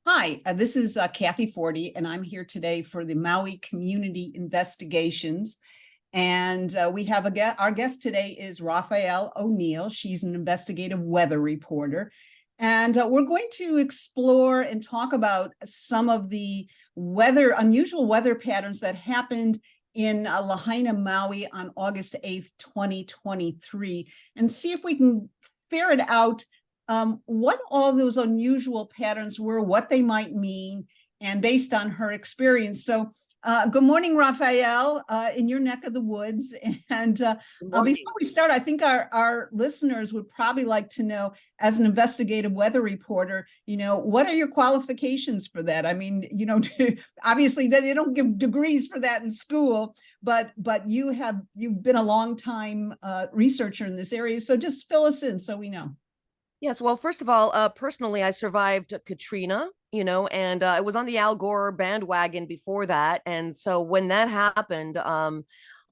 Hi, this is Kathy Forty, and I'm here today for the Maui Community Investigations. And we have our guest today is Raphaelle O'Neil. She's an investigative weather reporter. And we're going to explore and talk about some of the unusual weather patterns that happened in Lahaina, Maui on August 8th, 2023, and see if we can ferret out what all those unusual patterns were, what they might mean, and based on her experience. So good morning, Raphaelle, in your neck of the woods. And before we start, I think our listeners would probably like to know, as an investigative weather reporter, what are your qualifications for that? I mean, obviously they don't give degrees for that in school, but you've been a long time researcher in this area. So just fill us in so we know. Yes, well, first of all, personally, I survived Katrina, and I was on the Al Gore bandwagon before that. And so when that happened,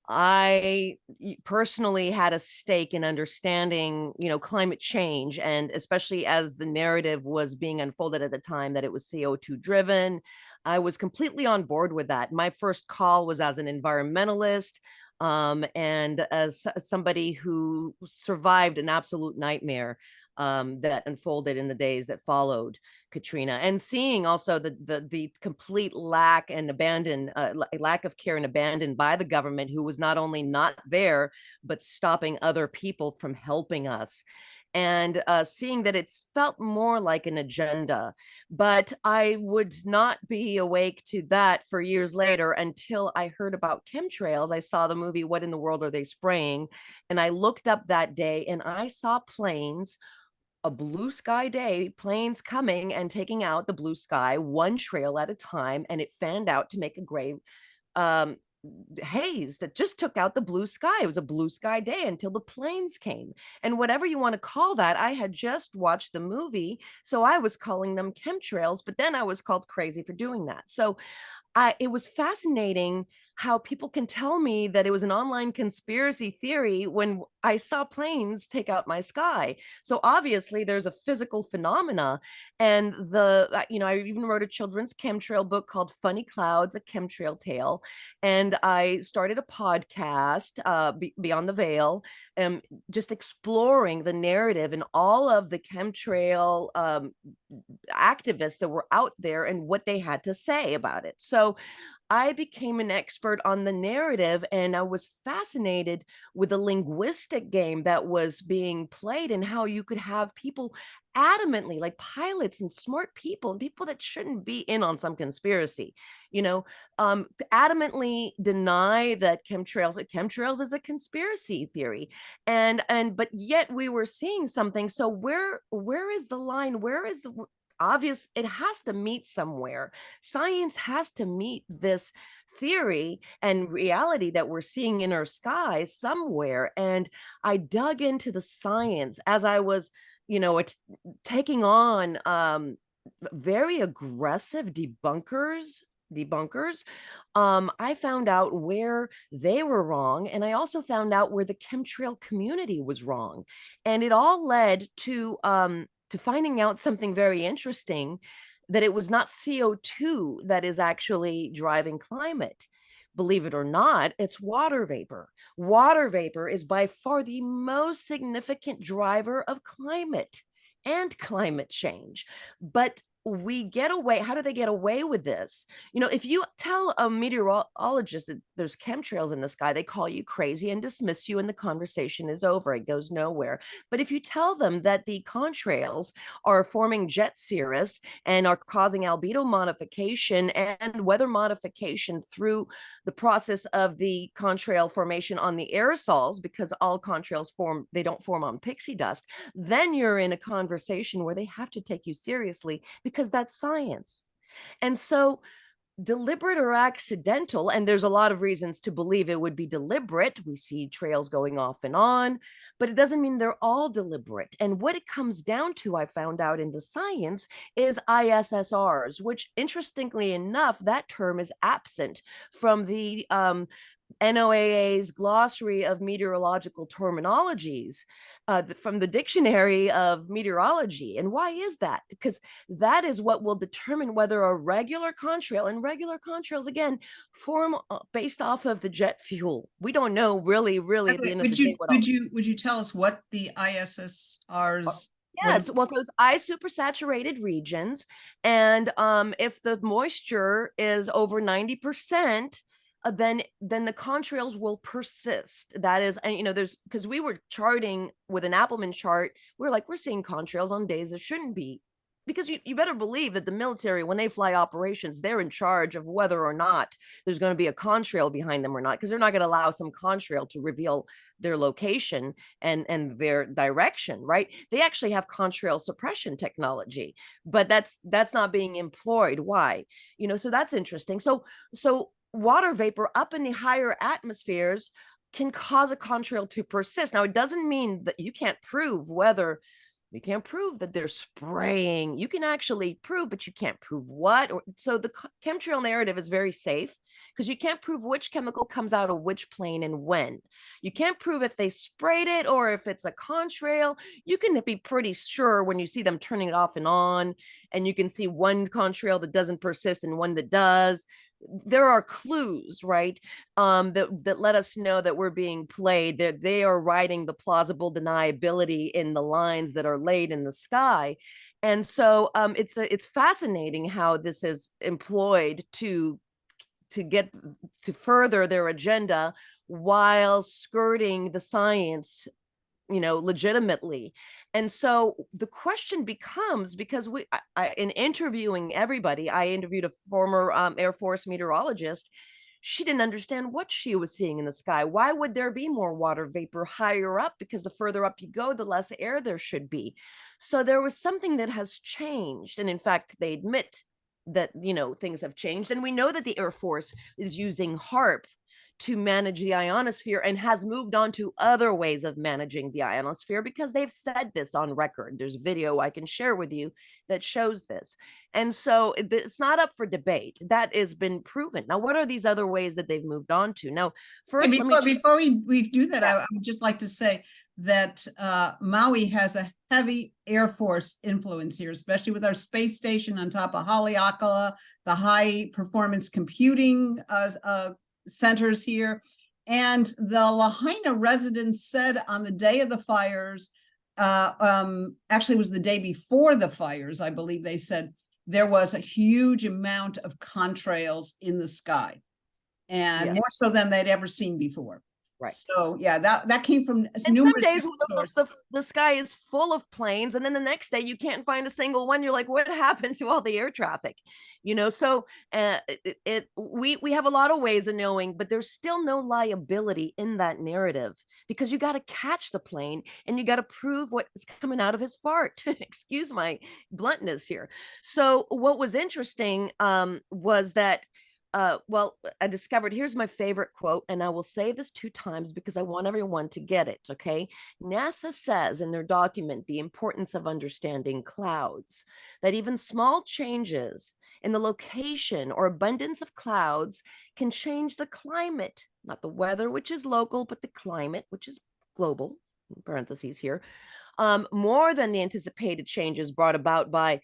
I personally had a stake in understanding, climate change, and especially as the narrative was being unfolded at the time that it was CO2 driven. I was completely on board with that. My first call was as an environmentalist. And as somebody who survived an absolute nightmare that unfolded in the days that followed Katrina, and seeing also the complete lack of care and abandon by the government, who was not only not there but stopping other people from helping us. And seeing that it's felt more like an agenda. But I would not be awake to that for years later until I heard about chemtrails. I saw the movie What in the World Are They Spraying? And I looked up that day and I saw planes, a blue sky day, planes coming and taking out the blue sky one trail at a time, and it fanned out to make a gray um, haze that just took out the blue sky. It was a blue sky day until the planes came. And whatever you want to call that, I had just watched the movie, so I was calling them chemtrails, but then I was called crazy for doing that. So it was fascinating how people can tell me that it was an online conspiracy theory when I saw planes take out my sky. So obviously there's a physical phenomena. And I even wrote a children's chemtrail book called Funny Clouds, a Chemtrail Tale. And I started a podcast, Beyond the Veil, just exploring the narrative and all of the chemtrail activists that were out there and what they had to say about it. So I became an expert on the narrative, and I was fascinated with the linguistic game that was being played and how you could have people adamantly, like pilots and smart people and people that shouldn't be in on some conspiracy, adamantly deny that chemtrails is a conspiracy theory. But yet we were seeing something. So where is the line? Where is the obvious? It has to meet somewhere. Science has to meet this theory and reality that we're seeing in our skies somewhere. And I dug into the science as I was, taking on very aggressive debunkers. I found out where they were wrong, and I also found out where the chemtrail community was wrong. And it all led to finding out something very interesting, that it was not CO2 that is actually driving climate. Believe it or not, it's water vapor. Water vapor is by far the most significant driver of climate and climate change. But we get away. How do they get away with this? If you tell a meteorologist that there's chemtrails in the sky, they call you crazy and dismiss you, and the conversation is over. It goes nowhere. But if you tell them that the contrails are forming jet cirrus and are causing albedo modification and weather modification through the process of the contrail formation on the aerosols, because all contrails they don't form on pixie dust, then you're in a conversation where they have to take you seriously, because that's science. And so, deliberate or accidental, and there's a lot of reasons to believe it would be deliberate. We see trails going off and on, but it doesn't mean they're all deliberate. And what it comes down to, I found out in the science, is ISSRs, which, interestingly enough, that term is absent from the NOAA's glossary of meteorological terminologies from the dictionary of meteorology. And why is that? Because that is what will determine whether a regular contrail, and regular contrails, again, form based off of the jet fuel. We don't know really at the end of the day what all. Would you tell us what the ISSR's? Yes, well, so it's ice supersaturated regions, and if the moisture is over 90%, then the contrails will persist. That is, and there's, because we were charting with an Appleman chart, we're seeing contrails on days that shouldn't be, because you better believe that the military, when they fly operations, they're in charge of whether or not there's going to be a contrail behind them or not, because they're not going to allow some contrail to reveal their location and their direction, right? They actually have contrail suppression technology, but that's not being employed. Why? So that's interesting. So water vapor up in the higher atmospheres can cause a contrail to persist. Now, it doesn't mean that you can't prove that they're spraying. You can actually prove, but you can't prove what. So the chemtrail narrative is very safe, because you can't prove which chemical comes out of which plane and when. You can't prove if they sprayed it or if it's a contrail. You can be pretty sure when you see them turning it off and on, and you can see one contrail that doesn't persist and one that does. There are clues, right, that let us know that we're being played. They are writing the plausible deniability in the lines that are laid in the sky. And so it's fascinating how this is employed to get to further their agenda while skirting the science, legitimately. And so the question becomes, because in interviewing everybody, I interviewed a former Air Force meteorologist. She didn't understand what she was seeing in the sky. Why would there be more water vapor higher up? Because the further up you go, the less air there should be. So there was something that has changed. And in fact, they admit that, things have changed. And we know that the Air Force is using HARP to manage the ionosphere, and has moved on to other ways of managing the ionosphere, because they've said this on record. There's video I can share with you that shows this. And so it's not up for debate. That has been proven. Now, what are these other ways that they've moved on to? Now, first, before we do that, I would just like to say that Maui has a heavy Air Force influence here, especially with our space station on top of Haleakala, the high performance computing centers here. And the Lahaina residents said on the day of the fires, actually it was the day before the fires, I believe they said there was a huge amount of contrails in the sky, and more so than they'd ever seen before. Right. So yeah, that came from some days the sky is full of planes, and then the next day you can't find a single one. You're like, what happened to all the air traffic? So we have a lot of ways of knowing, but there's still no liability in that narrative, because you got to catch the plane and you got to prove what is coming out of his fart. Excuse my bluntness here. So what was interesting was that I discovered, here's my favorite quote, and I will say this 2 times because I want everyone to get it, okay? NASA says in their document, The Importance of Understanding Clouds, that even small changes in the location or abundance of clouds can change the climate, not the weather, which is local, but the climate, which is global, in parentheses here, more than the anticipated changes brought about by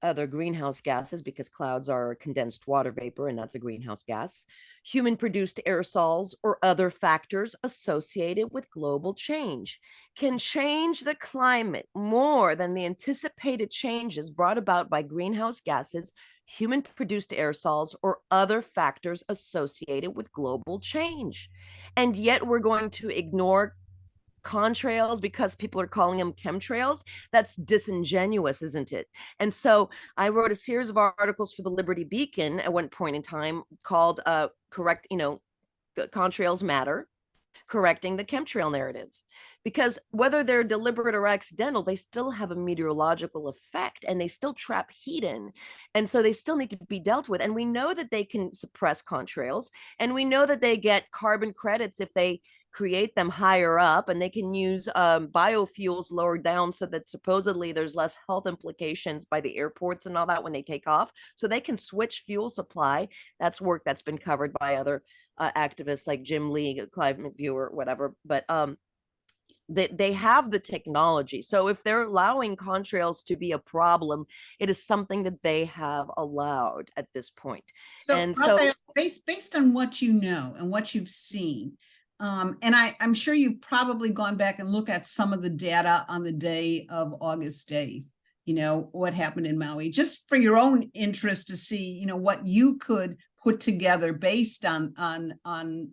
other greenhouse gases, because clouds are condensed water vapor, and that's a greenhouse gas, human produced aerosols, or other factors associated with global change, can change the climate more than the anticipated changes brought about by greenhouse gases, human produced aerosols, or other factors associated with global change. And yet we're going to ignore contrails because people are calling them chemtrails. That's disingenuous, isn't it? And so I wrote a series of articles for the Liberty Beacon at one point in time called Correct, Contrails Matter, Correcting the Chemtrail Narrative. because whether they're deliberate or accidental, they still have a meteorological effect and they still trap heat in. And so they still need to be dealt with. And we know that they can suppress contrails, and we know that they get carbon credits if they create them higher up, and they can use biofuels lower down, so that supposedly there's less health implications by the airports and all that when they take off. So they can switch fuel supply. That's work that's been covered by other activists like Jim Lee, Climate Viewer, whatever. But they have the technology. So if they're allowing contrails to be a problem, it is something that they have allowed at this point. So, And Raphaelle, based on what you know and what you've seen, and I'm sure you've probably gone back and looked at some of the data on the day of August 8th, you know, what happened in Maui, just for your own interest to see, you know, what you could put together based on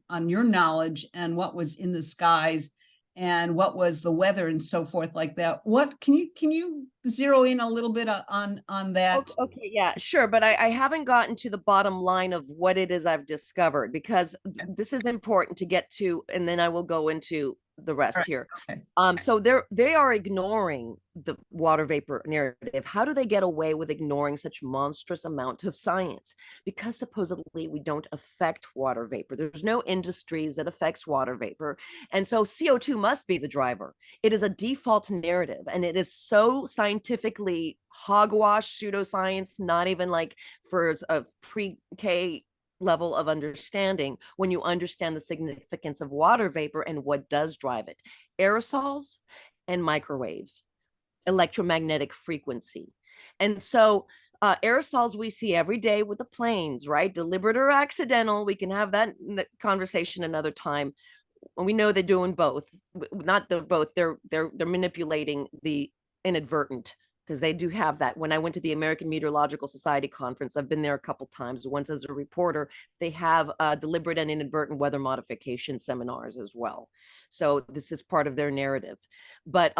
your knowledge and what was in the skies and what was the weather and so forth like that. What can you zero in a little bit on that? Okay, yeah, sure. But I haven't gotten to the bottom line of what it is I've discovered, because this is important to get to, and then I will go into the rest here. Okay. So they are ignoring the water vapor narrative. How do they get away with ignoring such monstrous amount of science? Because supposedly we don't affect water vapor. There's no industries that affects water vapor. And so CO2 must be the driver. It is a default narrative, and it is so scientifically hogwash pseudoscience, not even like for a pre-K level of understanding when you understand the significance of water vapor and what does drive it: aerosols and microwaves, electromagnetic frequency. And so aerosols we see every day with the planes, right? Deliberate or accidental. We can have that conversation another time. We know they're doing both. Not the both. They're manipulating the inadvertent, because they do have that. When I went to the American Meteorological Society conference, I've been there a couple times, once as a reporter, they have deliberate and inadvertent weather modification seminars as well. So this is part of their narrative. But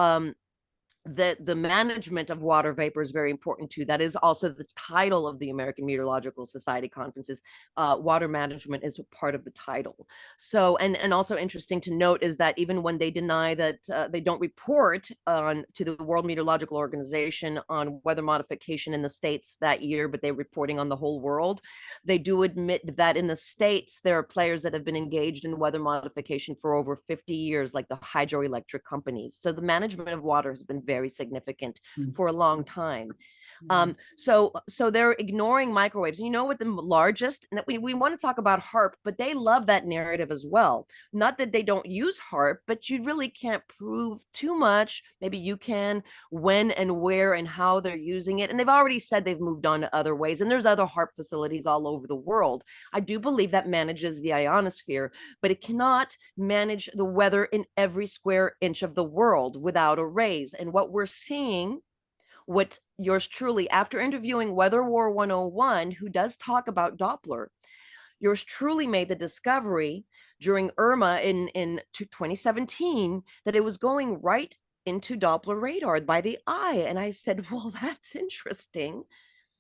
the management of water vapor is very important too. That is also the title of the American Meteorological Society conferences. Water management is a part of the title. So, and also interesting to note is that even when they deny that they don't report on to the World Meteorological Organization on weather modification in the States that year, but they're reporting on the whole world, they do admit that in the States, there are players that have been engaged in weather modification for over 50 years, like the hydroelectric companies. So the management of water has been very significant for a long time. So they're ignoring microwaves. You know what the largest, and we want to talk about HAARP, but they love that narrative as well. Not that they don't use HAARP, but you really can't prove too much. Maybe you can, when and where and how they're using it. And they've already said they've moved on to other ways. And there's other HAARP facilities all over the world. I do believe that manages the ionosphere, but it cannot manage the weather in every square inch of the world without arrays. And what we're seeing, what yours truly, after interviewing Weather War 101, who does talk about Doppler, yours truly made the discovery during Irma in 2017 that it was going right into Doppler radar by the eye. And I said, well, that's interesting.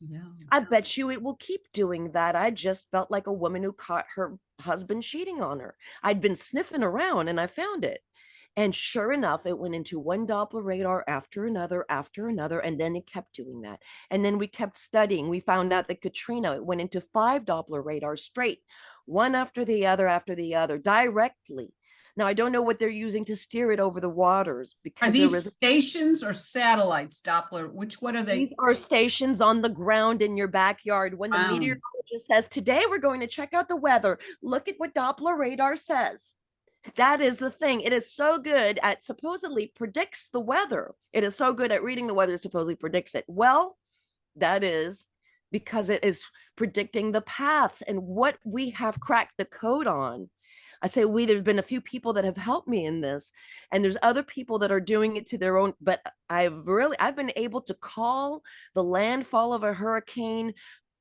Yeah. I bet you it will keep doing that. I just felt like a woman who caught her husband cheating on her. I'd been sniffing around and I found it. And sure enough, it went into one Doppler radar after another, and then it kept doing that. And then we kept studying. We found out that Katrina, it went into 5 Doppler radars straight, one after the other, directly. Now, I don't know what they're using to steer it over the waters. Because are these stations or satellites, Doppler? What are they? These are stations on the ground in your backyard. When the meteorologist says, today we're going to check out the weather, look at what Doppler radar says. That is the thing. It is so good at supposedly predicts the weather. It is so good at reading the weather, supposedly predicts it. Well, that is because it is predicting the paths and what we have cracked the code on. I say there's been a few people that have helped me in this, and there's other people that are doing it to their own, but I've been able to call the landfall of a hurricane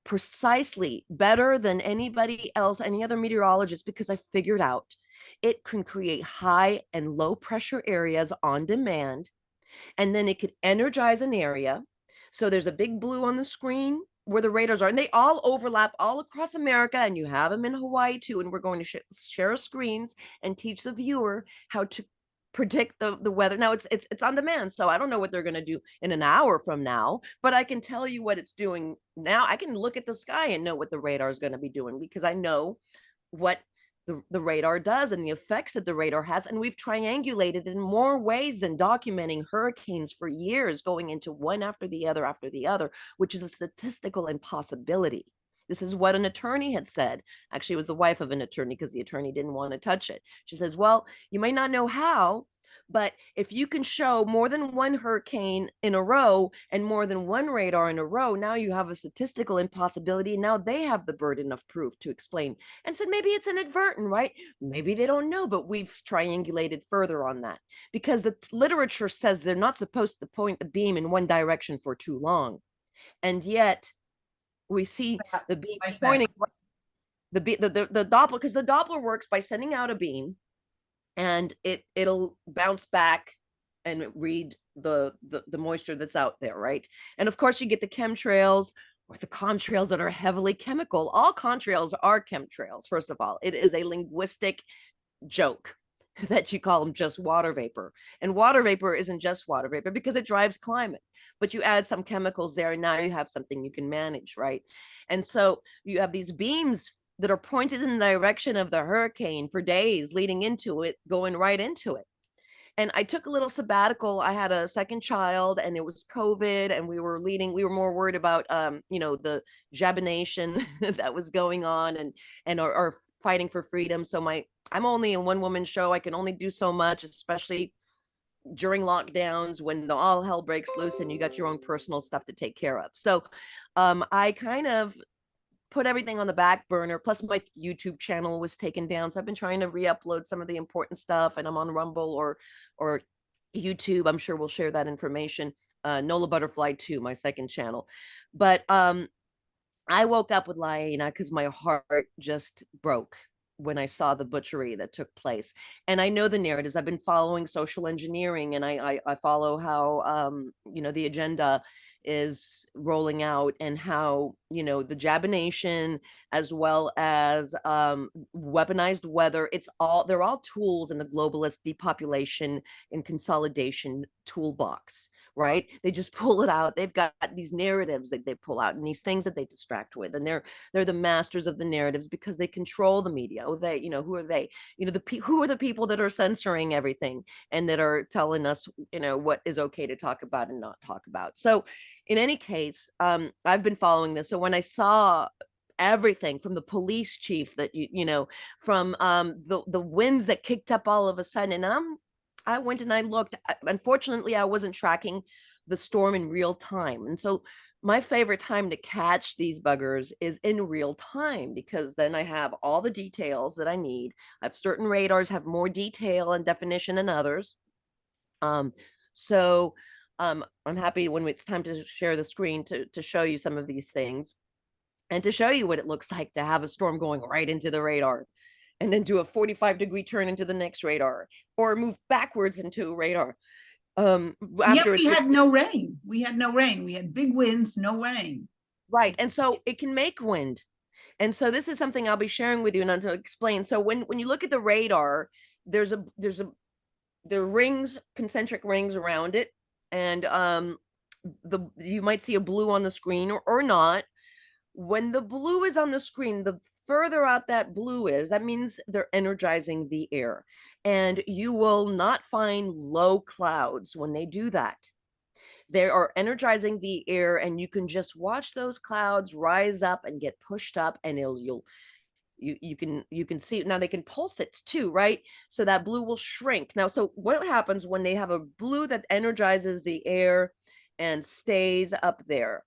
precisely better than anybody else, any other meteorologist, because I figured out it can create high and low pressure areas on demand, and then it could energize an area. So there's a big blue on the screen where the radars are, and they all overlap all across America, and you have them in Hawaii too. And we're going to share screens and teach the viewer how to predict the weather. Now it's on demand, so I don't know what they're going to do in an hour from now, but I can tell you what it's doing now. I can look at the sky and know what the radar is going to be doing because I know what the radar does and the effects that the radar has. And we've triangulated in more ways than documenting hurricanes for years, going into one after the other, which is a statistical impossibility. This is what an attorney had said. Actually, it was the wife of an attorney because the attorney didn't want to touch it. She says, well, you may not know how, but if you can show more than one hurricane in a row and more than one radar in a row, now you have a statistical impossibility. Now they have the burden of proof to explain. And said, maybe it's inadvertent, right? Maybe they don't know, but we've triangulated further on that because the literature says they're not supposed to point the beam in one direction for too long. And yet we see the beam pointing the Doppler, because the Doppler works by sending out a beam and it'll bounce back and read the moisture that's out there, right? And of course you get the chemtrails or the contrails that are heavily chemical. All contrails are chemtrails. First of all, it is a linguistic joke that you call them just water vapor. And water vapor isn't just water vapor because it drives climate, but you add some chemicals there and now you have something you can manage, right? And so you have these beams that are pointed in the direction of the hurricane for days leading into it, going right into it. And I took a little sabbatical. I had a second child and it was COVID and we were more worried about, the jabination that was going on and our fighting for freedom. So I'm only a one woman show. I can only do so much, especially during lockdowns when all hell breaks loose and you got your own personal stuff to take care of. So I kind of put everything on the back burner. Plus my YouTube channel was taken down. So I've been trying to re-upload some of the important stuff and I'm on Rumble or YouTube. I'm sure we'll share that information. Nola Butterfly 2, my second channel. But I woke up with Lahaina because my heart just broke when I saw the butchery that took place. And I know the narratives. I've been following social engineering and I follow how, the agenda is rolling out and how, the jabination as well as weaponized weather, they're all tools in the globalist depopulation and consolidation toolbox, right? They just pull it out. They've got these narratives that they pull out and these things that they distract with. And they're the masters of the narratives because they control the media. Oh, who are they? Who are the people that are censoring everything and that are telling us, what is okay to talk about and not talk about. So in any case, I've been following this. So when I saw everything from the police chief that from the winds that kicked up all of a sudden, and I went and I looked. Unfortunately, I wasn't tracking the storm in real time, and so my favorite time to catch these buggers is in real time because then I have all the details that I need. I've certain radars have more detail and definition than others. So I'm happy when it's time to share the screen to show you some of these things and to show you what it looks like to have a storm going right into the radar and then do a 45-degree turn into the next radar or move backwards into a radar. Yeah, we had no rain. We had no rain. We had big winds, no rain. Right. And so it can make wind. And so this is something I'll be sharing with you and to explain. So when you look at the radar, there are rings, concentric rings around it. And you might see a blue on the screen or not. When the blue is on the screen, the further out that blue is, that means they're energizing the air. And you will not find low clouds when they do that. They are energizing the air and you can just watch those clouds rise up and get pushed up and you can see it. Now they can pulse it too, right? So that blue will shrink. Now, so what happens when they have a blue that energizes the air and stays up there?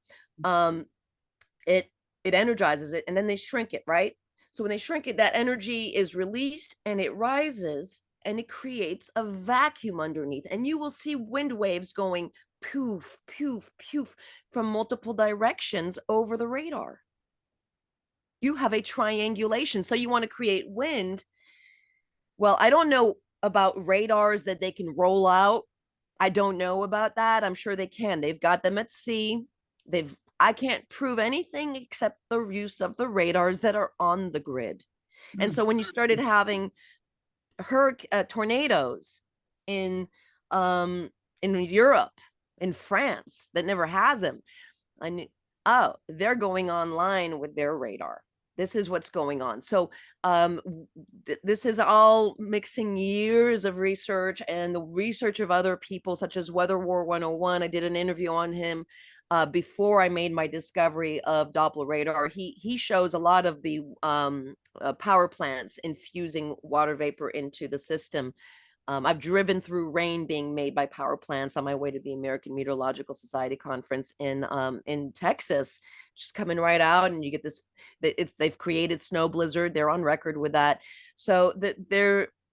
It energizes it and then they shrink it, right? So when they shrink it, that energy is released and it rises and it creates a vacuum underneath. And you will see wind waves going poof, poof, poof from multiple directions over the radar. You have a triangulation. So you want to create wind. Well, I don't know about radars that they can roll out. I don't know about that. I'm sure they can. They've got them at sea. I can't prove anything except the use of the radars that are on the grid. And so when you started having tornadoes, um in Europe, in France, that never has them. I knew, oh, they're going online with their radar. This is what's going on. So this is all mixing years of research and the research of other people, such as Weather War 101. I did an interview on him before I made my discovery of Doppler radar. He shows a lot of the power plants infusing water vapor into the system. I've driven through rain being made by power plants on my way to the American Meteorological Society conference in Texas, just coming right out, and you get this. They've created snow blizzard. They're on record with that. So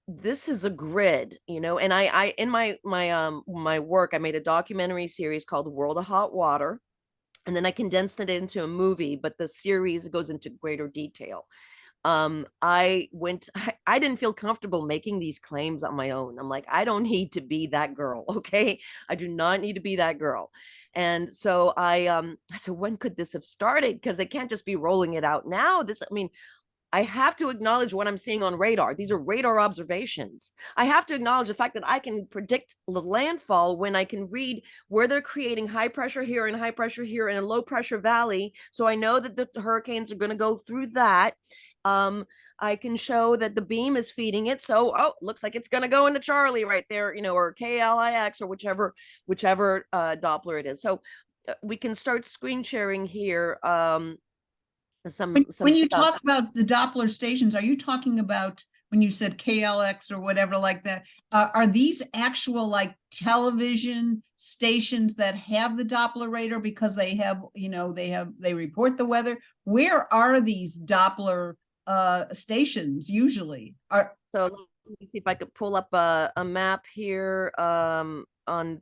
this is a grid, you know. And I in my work, I made a documentary series called World of Hot Water, and then I condensed it into a movie. But the series goes into greater detail. I didn't feel comfortable making these claims on my own. I'm like, I don't need to be that girl. Okay. I do not need to be that girl. And so I said, when could this have started? Because they can't just be rolling it out now. I mean, I have to acknowledge what I'm seeing on radar. These are radar observations. I have to acknowledge the fact that I can predict the landfall when I can read where they're creating high pressure here and high pressure here in a low pressure valley. So I know that the hurricanes are going to go through that. I can show that the beam is feeding it. So, looks like it's going to go into Charlie right there, you know, or KLIX or whichever Doppler it is. So we can start screen sharing here. When you Stuff. talk about the Doppler stations, are you talking about when you said KLX or whatever like that? Are these actual like television stations that have the Doppler radar because they have, you know, they report the weather? Where are these Doppler stations usually? So let me see if I could pull up a map here on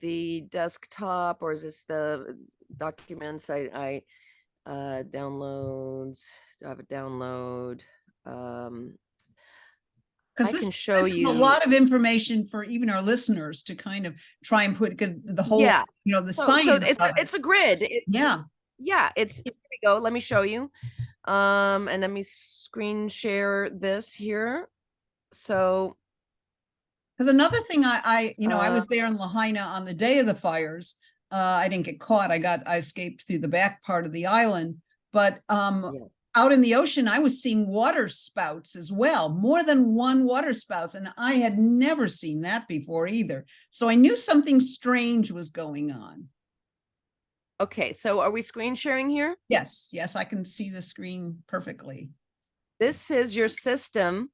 the desktop, or is this the documents I downloads? Do I have a download? Because I can this show is you a lot of information for even our listeners to kind of try and put the whole, yeah. you know, the So science. it's a grid. Yeah. Here we go. Let me show you. And let me screen share this here. So Because another thing I was there in Lahaina on the day of the fires. I didn't get caught. I escaped through the back part of the island. But yeah. out in the ocean, I was seeing water spouts as well, more than one water spouts. And I had never seen that before either. So I knew something strange was going on. Okay, so are we screen sharing here? Yes, yes, I can see the screen perfectly. This is your system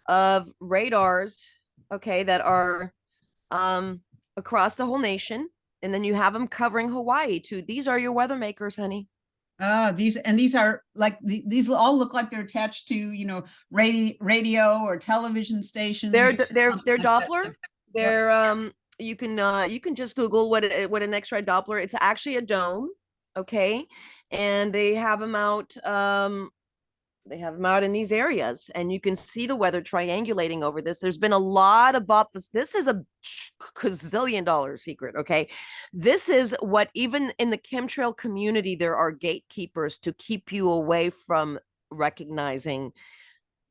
of radars, okay, that are across the whole nation. And then you have them covering Hawaii too. These are your weather makers, honey. These are like these all look like they're attached to, you know, radio or television stations. They're Like Doppler. that. They're you can just Google what an X-ray Doppler. It's actually a dome, okay, and they have them out. They have them out in these areas, and you can see the weather triangulating over this. There's been a lot of office. This is a gazillion-dollar secret, okay? This is what, even in the chemtrail community, there are gatekeepers to keep you away from recognizing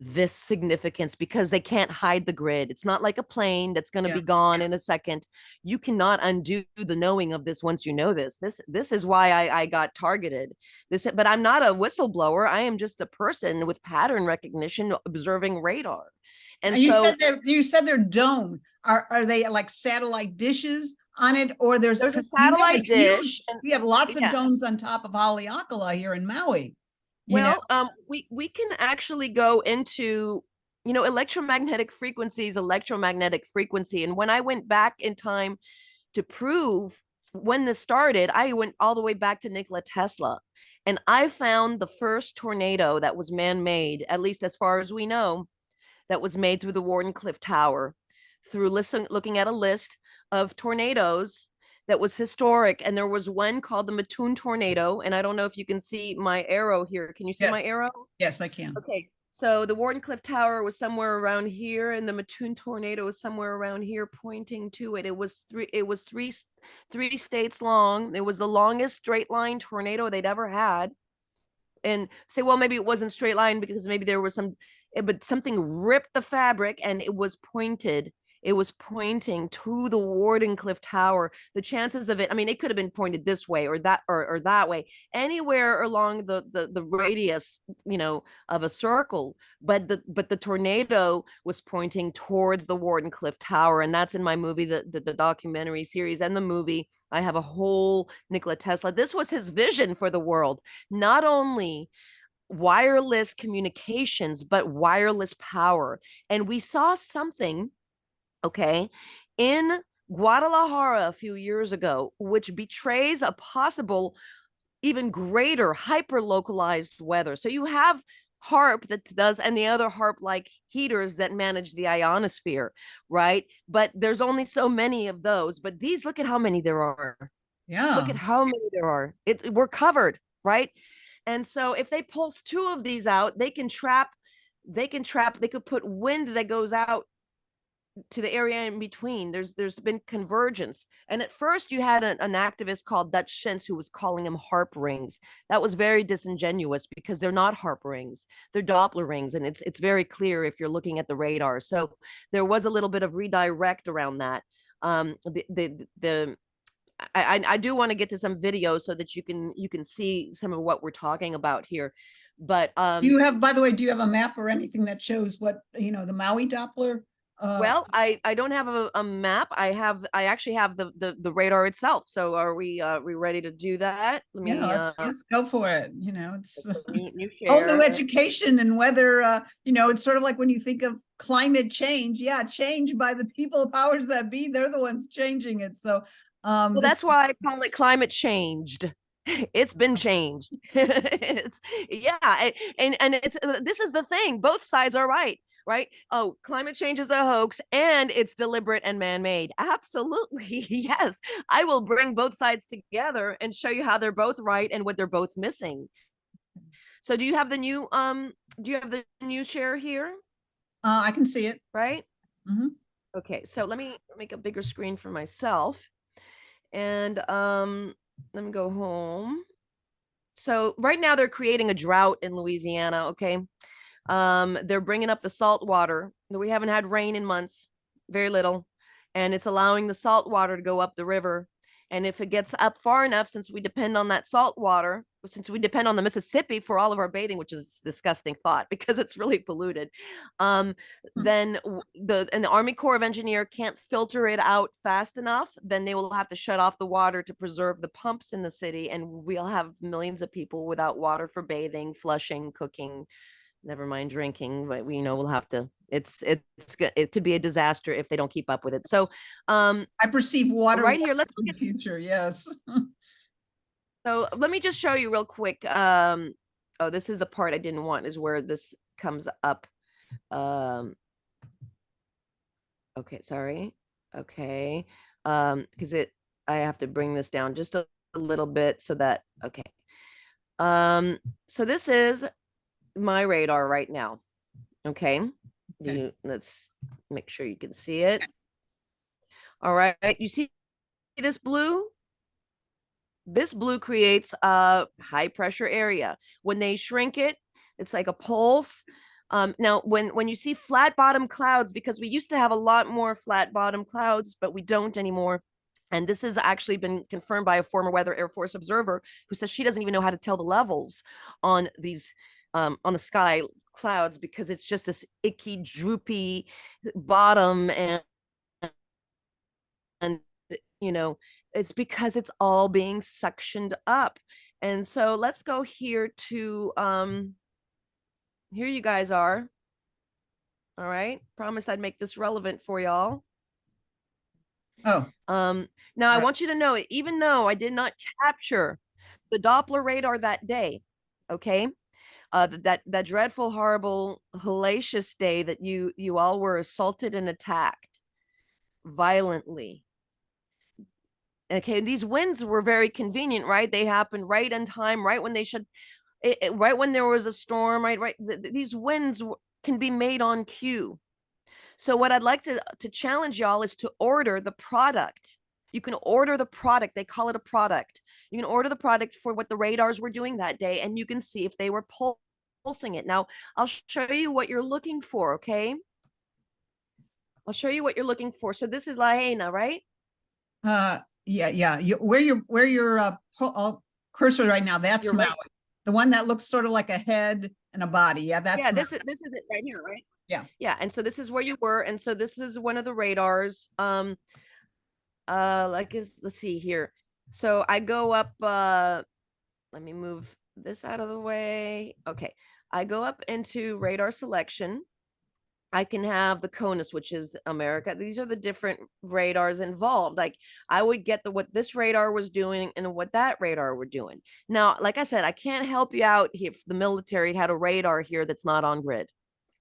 this significance, because they can't hide the grid. It's not like a plane that's going to be gone in a second. You cannot undo the knowing of this once you know this. This is why I got targeted. But I'm not a whistleblower. I am just a person with pattern recognition observing radar. And you said they're dome. Are they like satellite dishes on it, or there's a satellite dish? We have lots of domes on top of Haleakala here in Maui. Well, we can actually go into, you know, electromagnetic frequency. And when I went back in time to prove when this started, I went all the way back to Nikola Tesla. And I found the first tornado that was man-made, at least as far as we know, that was made through the Wardenclyffe Tower, through looking at a list of tornadoes that was historic. And there was one called the Mattoon tornado. And I don't know if you can see my arrow here. Can you see my arrow? Yes, I can. Okay. So the Wardenclyffe Tower was somewhere around here, and the Mattoon tornado was somewhere around here pointing to it. It was three states long. It was the longest straight line tornado they'd ever had. And say, well, maybe it wasn't straight line because maybe there was but something ripped the fabric and it was pointed. It was pointing to the Wardenclyffe Tower. The chances of it, I mean, it could have been pointed this way or that way, anywhere along the radius, of a circle. But the tornado was pointing towards the Wardenclyffe Tower, and that's in my movie, the documentary series and the movie. I have a whole Nikola Tesla. This was his vision for the world. Not only wireless communications, but wireless power. And we saw something, okay, in Guadalajara a few years ago, which betrays a possible even greater hyper localized weather. So you have HARP that does, and the other HARP like heaters that manage the ionosphere, right? But there's only so many of those. But these, look at how many there are. Look Yeah. at how many there are. We're covered, right? And so if they pulse two of these out, they could put wind that goes out to the area in between. There's been convergence. And at first you had an activist called Dutch Shins who was calling them HARP rings. That was very disingenuous because they're not HARP rings, they're Doppler rings. And it's very clear if you're looking at the radar. So there was a little bit of redirect around that. I do want to get to some videos so that you can see some of what we're talking about here. But Do you have, by the way, do you have a map or anything that shows what, the Maui Doppler? well, I don't have a map. I actually have the radar itself. So are we ready to do that? Let Yeah, me let's go for it. It's new whole new share. education and weather. It's sort of like when you think of climate change. Yeah, change by the people, powers that be. They're the ones changing it. So, Well, this that's why I call it climate changed. It's been changed. It's yeah, and it's this is the thing. Both sides are right, right? Oh, climate change is a hoax and it's deliberate and man-made. Absolutely. Yes. I will bring both sides together and show you how they're both right and what they're both missing. So do you have the new share here? I can see it. Right? Mm-hmm. Okay, so let me make a bigger screen for myself. And let me go home. So right now they're creating a drought in Louisiana, okay? They're bringing up the salt water. We haven't had rain in months, very little, and it's allowing the salt water to go up the river. And if it gets up far enough, since we depend on that salt water, since we depend on the Mississippi for all of our bathing, which is a disgusting thought because it's really polluted, then the Army Corps of Engineer can't filter it out fast enough, then they will have to shut off the water to preserve the pumps in the city, and we'll have millions of people without water for bathing, flushing, cooking, never mind drinking. But we'll have to, it's good, it could be a disaster if they don't keep up with it. So I perceive water right here, let's in look the at, future. Yes. so let me just show you real quick. Oh, this is the part I didn't want, is where this comes up. Okay, sorry. Okay. Because I have to bring this down just a little bit so that, okay. So this is my radar right now. Okay. Let's make sure you can see it. All right. You see this blue? This blue creates a high pressure area. When they shrink it, it's like a pulse. Now, when you see flat bottom clouds, because we used to have a lot more flat bottom clouds, but we don't anymore. And this has actually been confirmed by a former Weather Air Force observer who says she doesn't even know how to tell the levels on these on the sky clouds, because it's just this icky, droopy bottom, and it's because it's all being suctioned up. And so let's go here to here you guys are. All right, promise I'd make this relevant for y'all. Oh, now I want you to know, even though I did not capture the Doppler radar that day, okay, that dreadful, horrible, hellacious day that you all were assaulted and attacked violently. Okay, these winds were very convenient, right? They happened right in time, right when they should, right when there was a storm, right? These winds can be made on cue. So what I'd like to challenge y'all is to order the product. You can order the product. They call it a product. You can order the product for what the radars were doing that day, and you can see if they were pulsing it. Now, I'll show you what you're looking for, okay? I'll show you what you're looking for. So this is Lahaina, right? Yeah. Cursor right now, that's You're Maui. right. The one that looks sort of like a head and a body. Yeah, that's Yeah, Maui. this is it right here, right? Yeah. Yeah, and so this is where you were, and so this is one of the radars. Let's see here. So I go up, let me move this out of the way. Okay. I go up into radar selection. I can have the CONUS, which is America. These are the different radars involved. Like I would get the what this radar was doing and what that radar were doing. Now, like I said, I can't help you out if the military had a radar here that's not on grid.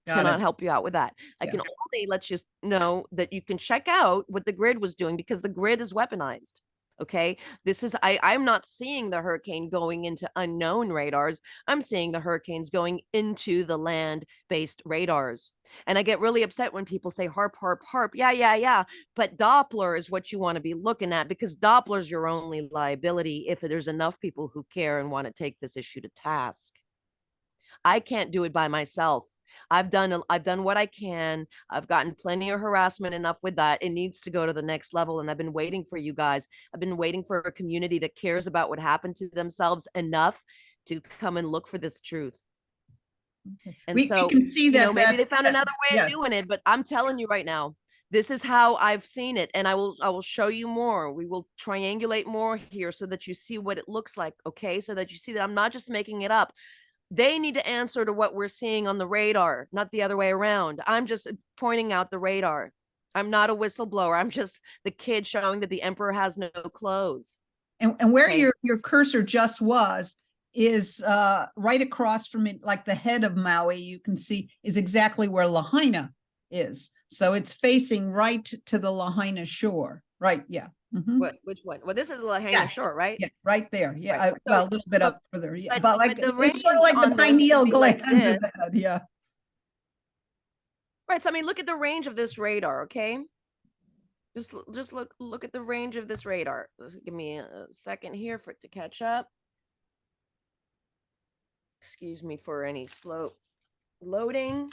Got it. Cannot help you out with that. I Yeah. can only let you know that you can check out what the grid was doing because the grid is weaponized. Okay. This is, I'm not seeing the hurricane going into unknown radars. I'm seeing the hurricanes going into the land based radars. And I get really upset when people say harp, harp, harp. Yeah, yeah, yeah. But Doppler is what you want to be looking at because Doppler's your only liability if there's enough people who care and want to take this issue to task. I can't do it by myself. I've done what I can. I've gotten plenty of harassment enough with that. It needs to go to the next level. And I've been waiting for you guys. I've been waiting for a community that cares about what happened to themselves enough to come and look for this truth. And We so, can see that maybe they found another way of yes. doing it, but I'm telling you right now, this is how I've seen it. And I will show you more. We will triangulate more here so that you see what it looks like. Okay. So that you see that I'm not just making it up. They need to answer to what we're seeing on the radar, not the other way around. I'm just pointing out the radar. I'm not a whistleblower. I'm just the kid showing that the emperor has no clothes. And where Okay. your cursor just was is right across from it, like the head of Maui, you can see is exactly where Lahaina is. So it's facing right to the Lahaina shore. Right. Yeah. Which one? Well, this is the Lahaina Yeah. shore, right? Yeah, right there. Yeah. Right. Well, a little bit up further. Yeah. But like the it's sort of range like the on this would pineal be like glands of this. the head. Yeah. Right. So I mean, look at the range of this radar, okay? Just look at the range of this radar. Give me a second here for it to catch up. Excuse me for any slow loading.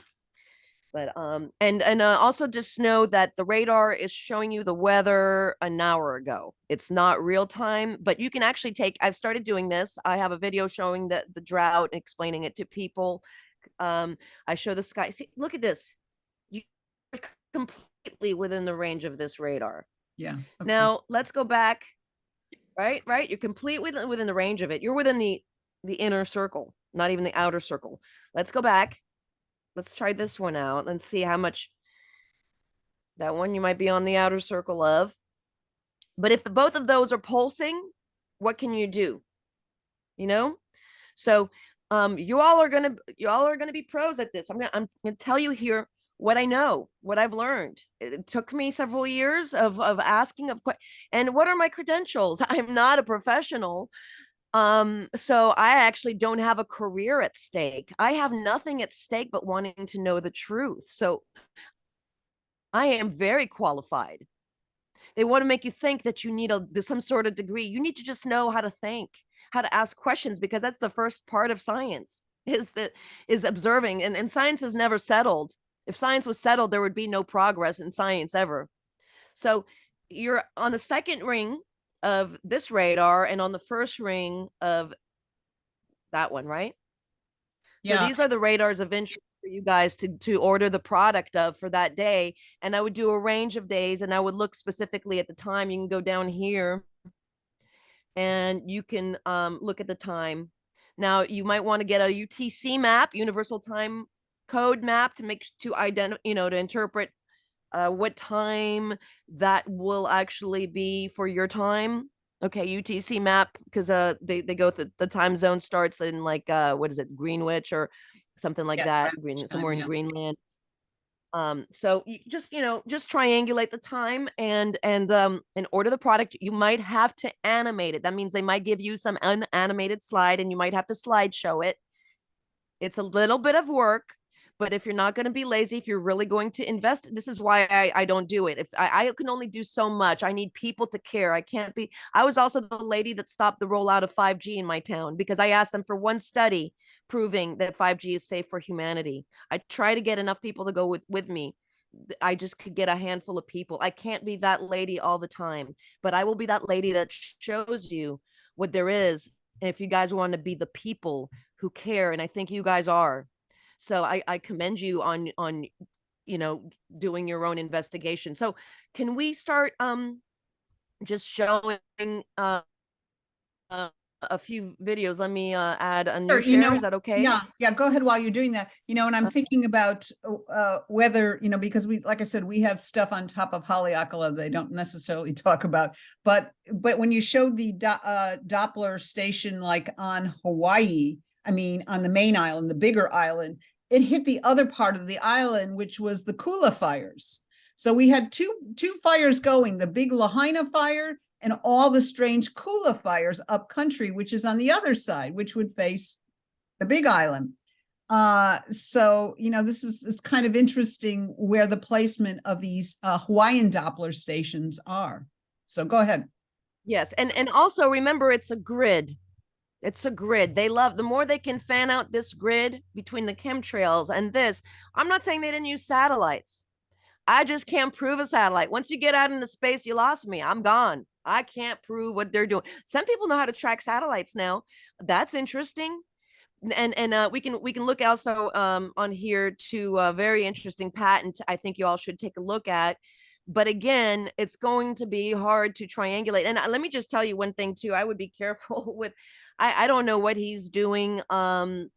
But and also just know that the radar is showing you the weather an hour ago. It's not real time, but you can actually I've started doing this. I have a video showing the drought and explaining it to people. I show the sky. See, look at this. You're completely within the range of this radar. Yeah. Okay. Now let's go back. Right. You're completely within the range of it. You're within the inner circle, not even the outer circle. Let's go back. Let's try this one out and see how much that one you might be on the outer circle of. But if both of those are pulsing, what can you do? So you all are gonna be pros at this. I'm gonna tell you here what I know, what I've learned. It took me several years of asking and what are my credentials? I'm not a professional. So I actually don't have a career at stake. I have nothing at stake but wanting to know the truth. So I am very qualified. They want to make you think that you need some sort of degree. You need to just know how to think, how to ask questions, because that's the first part of science is observing. And science has never settled. If science was settled, there would be no progress in science ever. So you're on the second ring of this radar and on the first ring of that one, right? Yeah. So these are the radars of interest for you guys to order the product of for that day. And I would do a range of days and I would look specifically at the time. You can go down here and you can look at the time. Now you might want to get a UTC map, Universal Time Code map, to interpret what time that will actually be for your time. Okay, UTC map, because they go the time zone starts in like what is it, Greenwich or something like that, somewhere in Greenland. So you just triangulate the time and order the product. You might have to animate it. That means they might give you some unanimated slide and you might have to slideshow it. It's a little bit of work, but if you're not going to be lazy, if you're really going to invest, this is why I don't do it. If I can only do so much, I need people to care. I was also the lady that stopped the rollout of 5G in my town because I asked them for one study proving that 5G is safe for humanity. I try to get enough people to go with me. I just could get a handful of people. I can't be that lady all the time, but I will be that lady that shows you what there is. And if you guys want to be the people who care, and I think you guys are, so I commend you on doing your own investigation. So can we start just showing uh, a few videos? Let me add a new Sure, share. Is that okay? yeah, go ahead while you're doing that. And I'm thinking about whether, because like I said, we have stuff on top of Haleakala they don't necessarily talk about. But when you showed the Doppler station like on Hawaii, I mean, on the main island, the bigger island, it hit the other part of the island, which was the Kula fires. So we had two fires going, the big Lahaina fire and all the strange Kula fires up country, which is on the other side, which would face the big island. So, this is kind of interesting where the placement of these Hawaiian Doppler stations are. So go ahead. Yes. And also remember, it's a grid. It's a grid. They love, the more they can fan out this grid between the chemtrails and this. I'm not saying they didn't use satellites. I just can't prove a satellite. Once you get out into space, you lost me. I'm gone. I can't prove what they're doing. Some people know how to track satellites now. That's interesting. And we can look also on here to a very interesting patent I think you all should take a look at. But again, it's going to be hard to triangulate. And let me just tell you one thing too. I would be careful with, I don't know what he's doing. Elon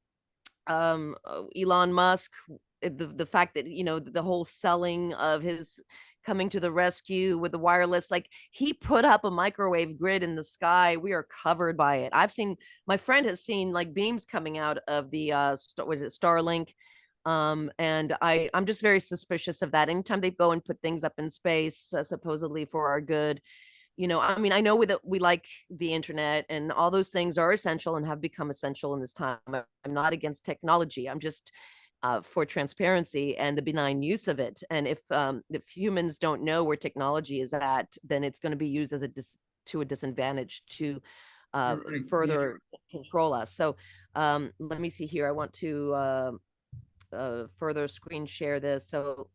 Musk, the fact that the whole selling of his coming to the rescue with the wireless, like he put up a microwave grid in the sky. We are covered by it. My friend has seen like beams coming out of the was it Starlink, and I'm just very suspicious of that. Anytime they go and put things up in space, supposedly for our good, I mean, I know we like the internet and all those things are essential and have become essential in this time. I'm not against technology. I'm just for transparency and the benign use of it. And if humans don't know where technology is at, then it's going to be used as to a disadvantage to further control us. So let me see here. I want to further screen share this. So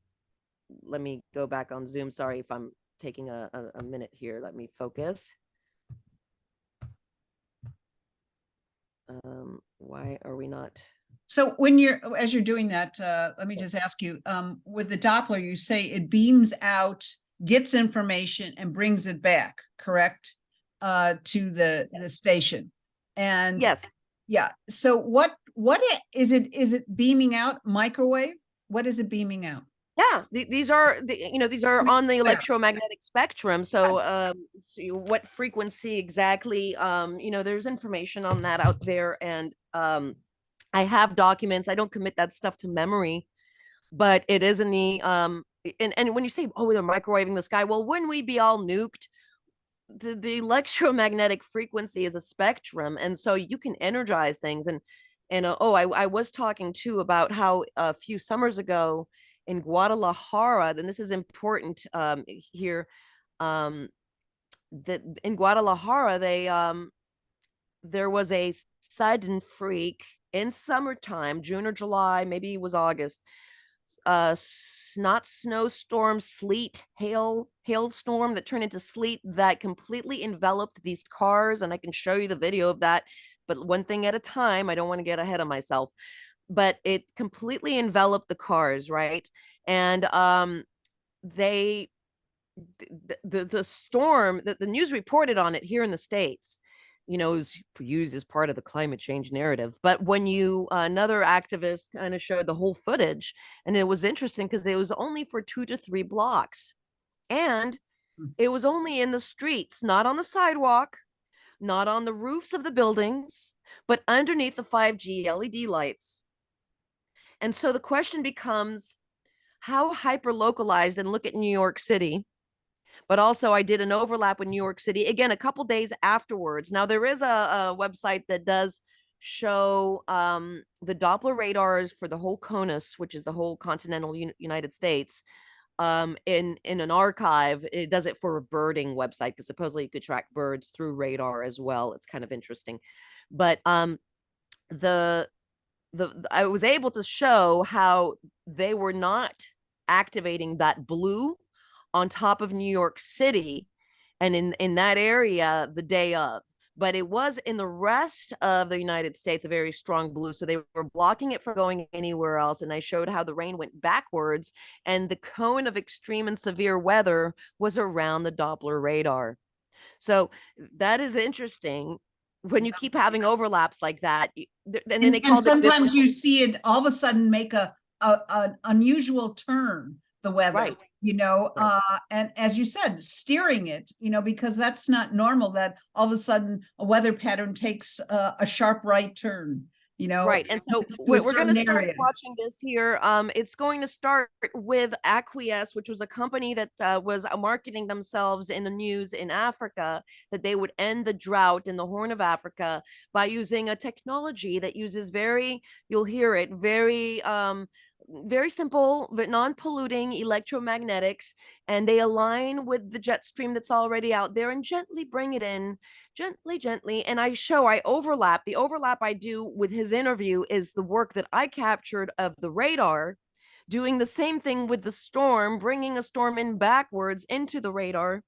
let me go back on Zoom. Sorry if I'm taking a minute here. Let me focus. Why are we not? So as you're doing that, let me just ask you, with the Doppler, you say it beams out, gets information and brings it back, correct? To the station. And yes. Yeah. So what is it beaming out? Microwave? What is it beaming out? Yeah, these are these are on the electromagnetic spectrum. So what frequency exactly? There's information on that out there, and I have documents. I don't commit that stuff to memory, but it is in the and when you say, oh, they're microwaving the sky, well, wouldn't we be all nuked? The electromagnetic frequency is a spectrum, and so you can energize things. And I was talking too about how a few summers ago in Guadalajara, and this is important here, that in Guadalajara there was a sudden freak in summertime, June or July, maybe it was August, not snowstorm, sleet, hailstorm that turned into sleet that completely enveloped these cars. And I can show you the video of that, but one thing at a time. I don't want to get ahead of myself, but it completely enveloped the cars, right? And the storm, that the news reported on it here in the States, is used as part of the climate change narrative. But when another activist kind of showed the whole footage, and it was interesting because it was only for 2 to 3 blocks, and it was only in the streets, not on the sidewalk, not on the roofs of the buildings, but underneath the 5G LED lights. And so the question becomes, how hyper localized, and look at New York City. But also I did an overlap with New York City, again, a couple days afterwards. Now there is a website that does show the Doppler radars for the whole CONUS, which is the whole continental United States, in an archive. It does it for a birding website because supposedly you could track birds through radar as well. It's kind of interesting. But I was able to show how they were not activating that blue on top of New York City and in that area the day of. But it was in the rest of the United States a very strong blue. So they were blocking it from going anywhere else. And I showed how the rain went backwards, and the cone of extreme and severe weather was around the Doppler radar. So that is interesting when you keep having overlaps like that. And then they And called it sometimes you see it all of a sudden make an unusual turn, the weather, right. you know, Right. and as you said, steering it, you know, because that's not normal that all of a sudden a weather pattern takes a sharp right turn, you know, Right. And so to a we're going to certain start area. watching this here. It's going to start with Acquiesce, which was a company that was marketing themselves in the news in Africa, that they would end the drought in the Horn of Africa by using a technology that uses you'll hear it, very simple but non-polluting electromagnetics, and they align with the jet stream that's already out there and gently bring it in gently. And I overlap. The overlap I do with his interview is the work that I captured of the radar, doing the same thing with the storm, bringing a storm in backwards into the radar.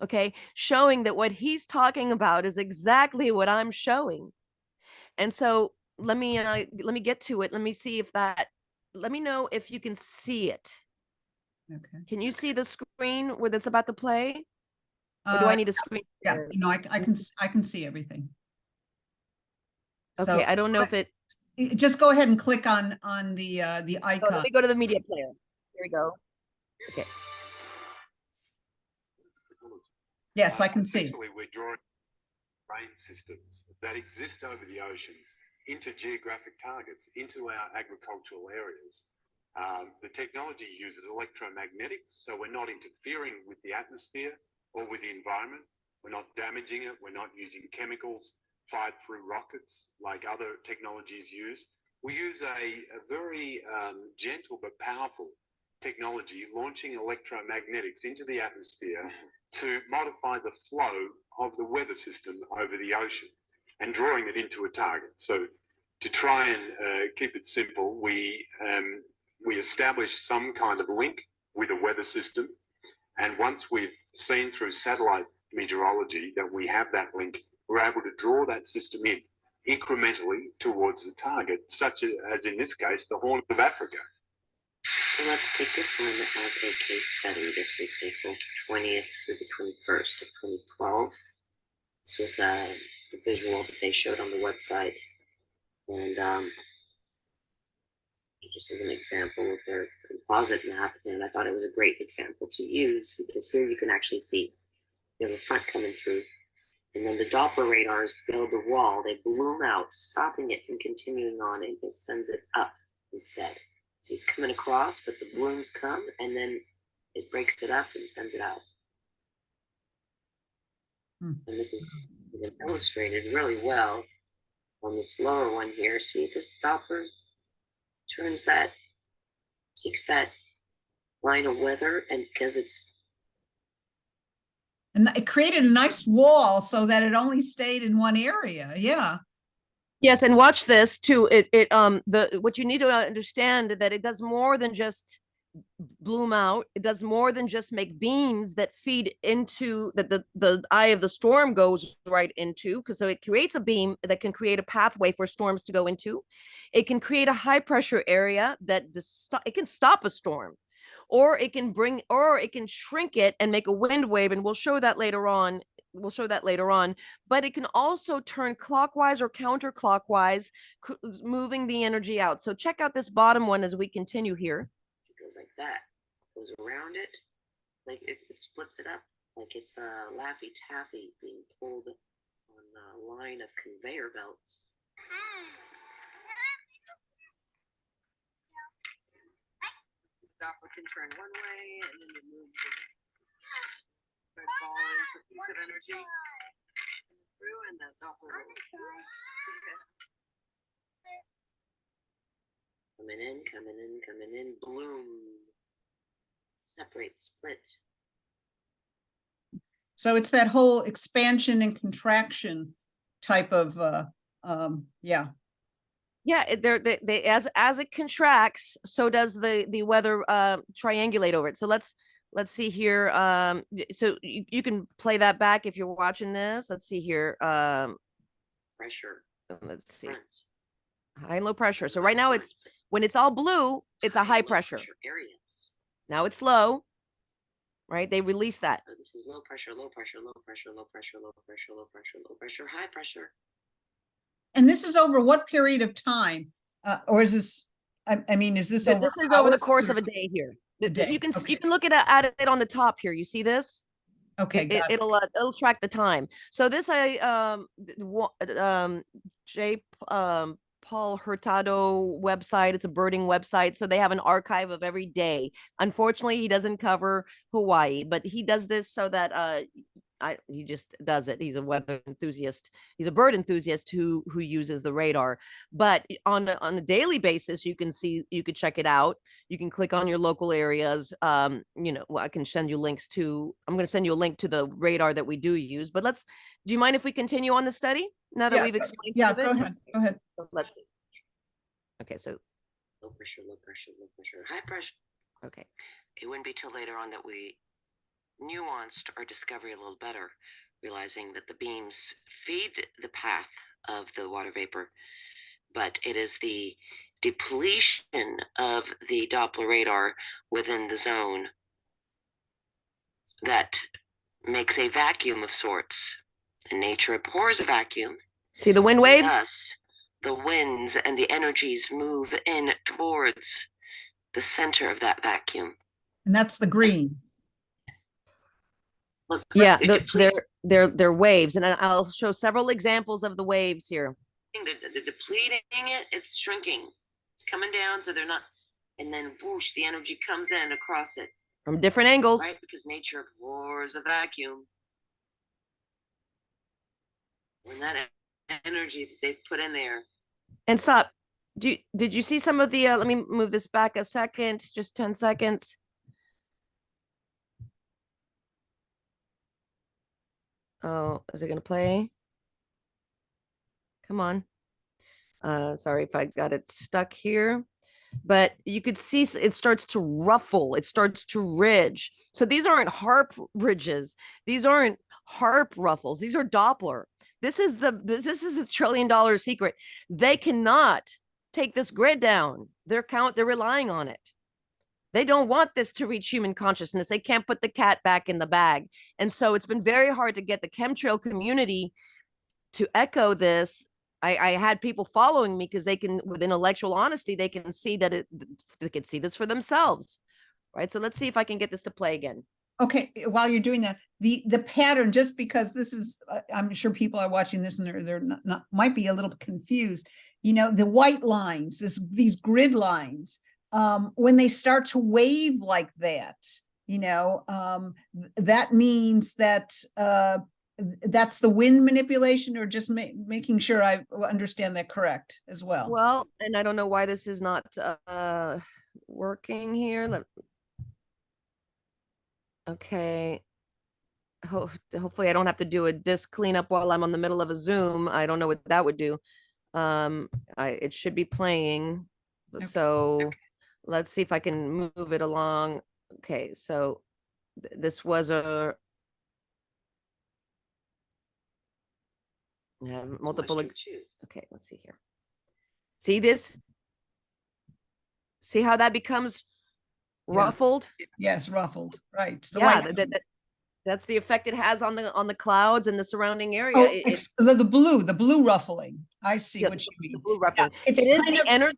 Okay, showing that what he's talking about is exactly what I'm showing. And so let me get to it. Let me see if that let me know if you can see it. Okay. Can you see the screen where it's about to play? Or do Uh, I need a screen yeah, share? you know, I can see everything. Okay, So I don't know if it. just go ahead and click on the Oh, icon. let me go to the media player. Here we go. Okay. Yes, I can see. Essentially, we're drawing rain systems that exist over the oceans into geographic targets, into our agricultural areas. The technology uses electromagnetics, so we're not interfering with the atmosphere or with the environment. We're not damaging it. We're not using chemicals fired through rockets like other technologies use. We use a very gentle but powerful technology, launching electromagnetics into the atmosphere to modify the flow of the weather system over the ocean and drawing it into a target. So to try and keep it simple, we establish some kind of link with a weather system. And once we've seen through satellite meteorology that we have that link, we're able to draw that system in incrementally towards the target, such as in this case, the Horn of Africa. So let's take this one as a case study. This was April 20th through the 21st of 2012. This was the visual that they showed on the website. And just as an example of their composite map, and I thought it was a great example to use because here you can actually see you have the front coming through, and then the Doppler radars build a wall. They bloom out, stopping it from continuing on, and it sends it up instead. So he's coming across, but the blooms come, and then it breaks it up and sends it out. And this is illustrated really well on the slower one here. See, this Doppler takes that line of weather, and because it's And it created a nice wall so that it only stayed in one area. Yeah. Yes, and watch this too. What you need to understand that it does more than just bloom out. It does more than just make beams that feed into that the eye of the storm goes right into, because so it creates a beam that can create a pathway for storms to go into. It can create a high pressure area that it can stop a storm, or it can shrink it and make a wind wave, and we'll show that later on. But it can also turn clockwise or counterclockwise, moving the energy out. So check out this bottom one as we continue here. goes like that, goes around it, like it splits it up, like it's a Laffy Taffy being pulled on a line of conveyor belts. The Doppler can turn one way, and then you move the red ball is the piece of energy through, and the Doppler rolls through. Coming in, bloom, separate, split. So it's that whole expansion and contraction type of, yeah. Yeah, they as it contracts, so does the weather triangulate over it. So let's see here. So you can play that back if you're watching this. Let's see here. Pressure. Let's see. Fronts. High and low pressure. So right now it's when it's all blue, it's a high and low pressure. areas. Now it's low. Right? They release that. So this is low pressure, low pressure, low pressure, low pressure, low pressure, low pressure, low pressure, high pressure. And this is over what period of time? Or is this, I mean, is this over? This is over the hours course or of a day here. a day? You can Okay. look at it on the top here. You see this? Okay, got it. It'll track the time. So this J Paul Hurtado website. It's a birding website. So they have an archive of every day. Unfortunately, he doesn't cover Hawaii, but he does this so that he just does it. He's a weather enthusiast. He's a bird enthusiast who uses the radar. But on a daily basis, you can check it out. You can click on your local areas. You know, I can send you links to. I'm going to send you a link to the radar that we do use. But do you mind if we continue on the study now that we've explained? Yeah, some of go it? ahead. Let's see. Okay, so low pressure, low pressure, low pressure, high pressure. Okay. It wouldn't be till later on that we nuanced our discovery a little better, realizing that the beams feed the path of the water vapor, but it is the depletion of the Doppler radar within the zone that makes a vacuum of sorts. In nature, abhors a vacuum. See the wind wave? Thus, the winds and the energies move in towards the center of that vacuum. And that's the green. Look, Yeah, they're waves, and I'll show several examples of the waves here. the depleting it, it's shrinking. It's coming down, so they're not, and then whoosh, the energy comes in across it. From different angles. Right, because nature abhors a vacuum. And that energy that they put in there. And stop. Did you see some of the, let me move this back a second, just 10 seconds. Oh, is it going to play? Come on. Sorry if I got it stuck here, but you could see it starts to ruffle. It starts to ridge. So these aren't harp ridges. These aren't harp ruffles. These are Doppler. This is a $1 trillion secret. They cannot take this grid down. They're relying on it. They don't want this to reach human consciousness. They can't put the cat back in the bag. And so it's been very hard to get the chemtrail community to echo this. I had people following me because they can, with intellectual honesty, they can see that they can see this for themselves. Right. So let's see if I can get this to play again. Okay, while you're doing that, the pattern, just because this is, I'm sure people are watching this and they're not might be a little confused. You know, the white lines, these grid lines, when they start to wave like that, you know, that means that that's the wind manipulation, or just making sure I understand that correct as well. Well, and I don't know why this is not working here. Okay. Hopefully I don't have to do a disk cleanup while I'm on the middle of a Zoom. I don't know what that would do. It should be playing. Okay. So let's see if I can move it along. Okay, so this was a multiple. Okay, let's see here. See this? See how that becomes ruffled? Yes, ruffled. Right. That's the effect it has on the clouds and the surrounding area. Oh, it's the blue ruffling. I see what you mean. The blue ruffling. Yeah, it is the energy,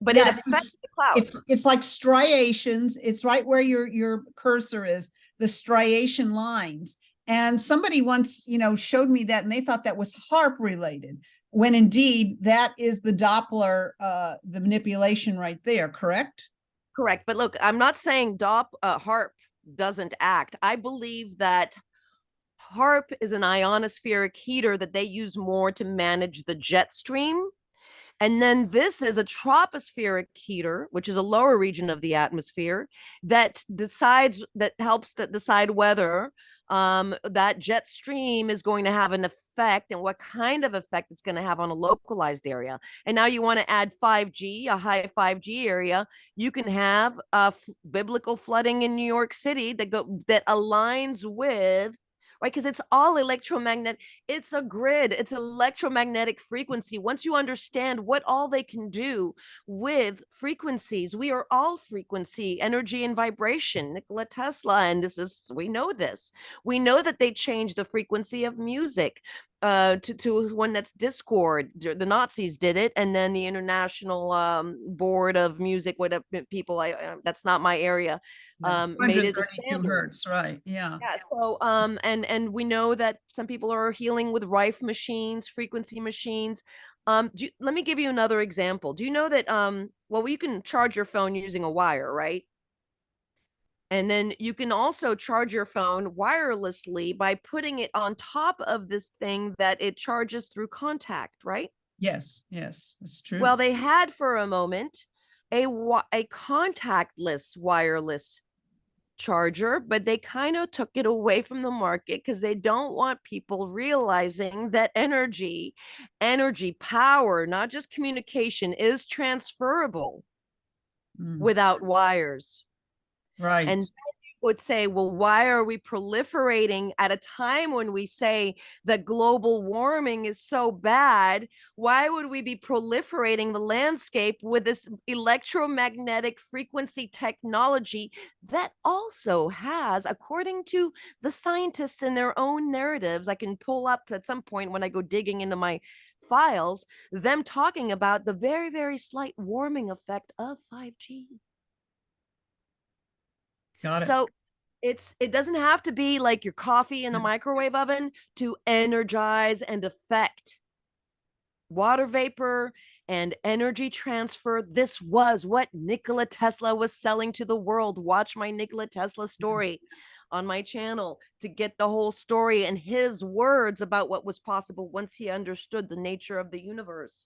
but it affects the clouds. It's like striations. It's right where your cursor is, the striation lines. And somebody once, showed me that, and they thought that was HARP related, when indeed that is the Doppler, the manipulation right there, correct? Correct. But look, I'm not saying HARP doesn't act. I believe that HARP is an ionospheric heater that they use more to manage the jet stream. And then this is a tropospheric heater, which is a lower region of the atmosphere that helps to decide whether that jet stream is going to have an effect and what kind of effect it's going to have on a localized area. And now you want to add 5G, a high 5G area, you can have biblical flooding in New York City that aligns with, right? Because it's all electromagnetic. It's a grid. It's electromagnetic frequency. Once you understand what all they can do with frequencies, we are all frequency, energy, and vibration. Nikola Tesla, and we know this. We know that they changed the frequency of music to one that's discord. The Nazis did it, and then the International Board of Music, whatever people, that's not my area, made it the 232 standard. hertz, right? Yeah. Yeah. So, and we know that some people are healing with Rife machines, frequency machines. Let me give you another example. Do you know that, well, you can charge your phone using a wire, right? And then you can also charge your phone wirelessly by putting it on top of this thing that it charges through contact, right? Yes, yes, it's true. Well, they had for a moment a contactless wireless charger, but they kind of took it away from the market because they don't want people realizing that energy, power, not just communication, is transferable without wires. Right. And would say, well, why are we proliferating at a time when we say that global warming is so bad? Why would we be proliferating the landscape with this electromagnetic frequency technology that also has, according to the scientists in their own narratives, I can pull up at some point when I go digging into my files, them talking about the very, very slight warming effect of 5G. Got it. So it doesn't have to be like your coffee in a microwave oven to energize and affect water vapor and energy transfer. This was what Nikola Tesla was selling to the world. Watch my Nikola Tesla story on my channel to get the whole story and his words about what was possible once he understood the nature of the universe.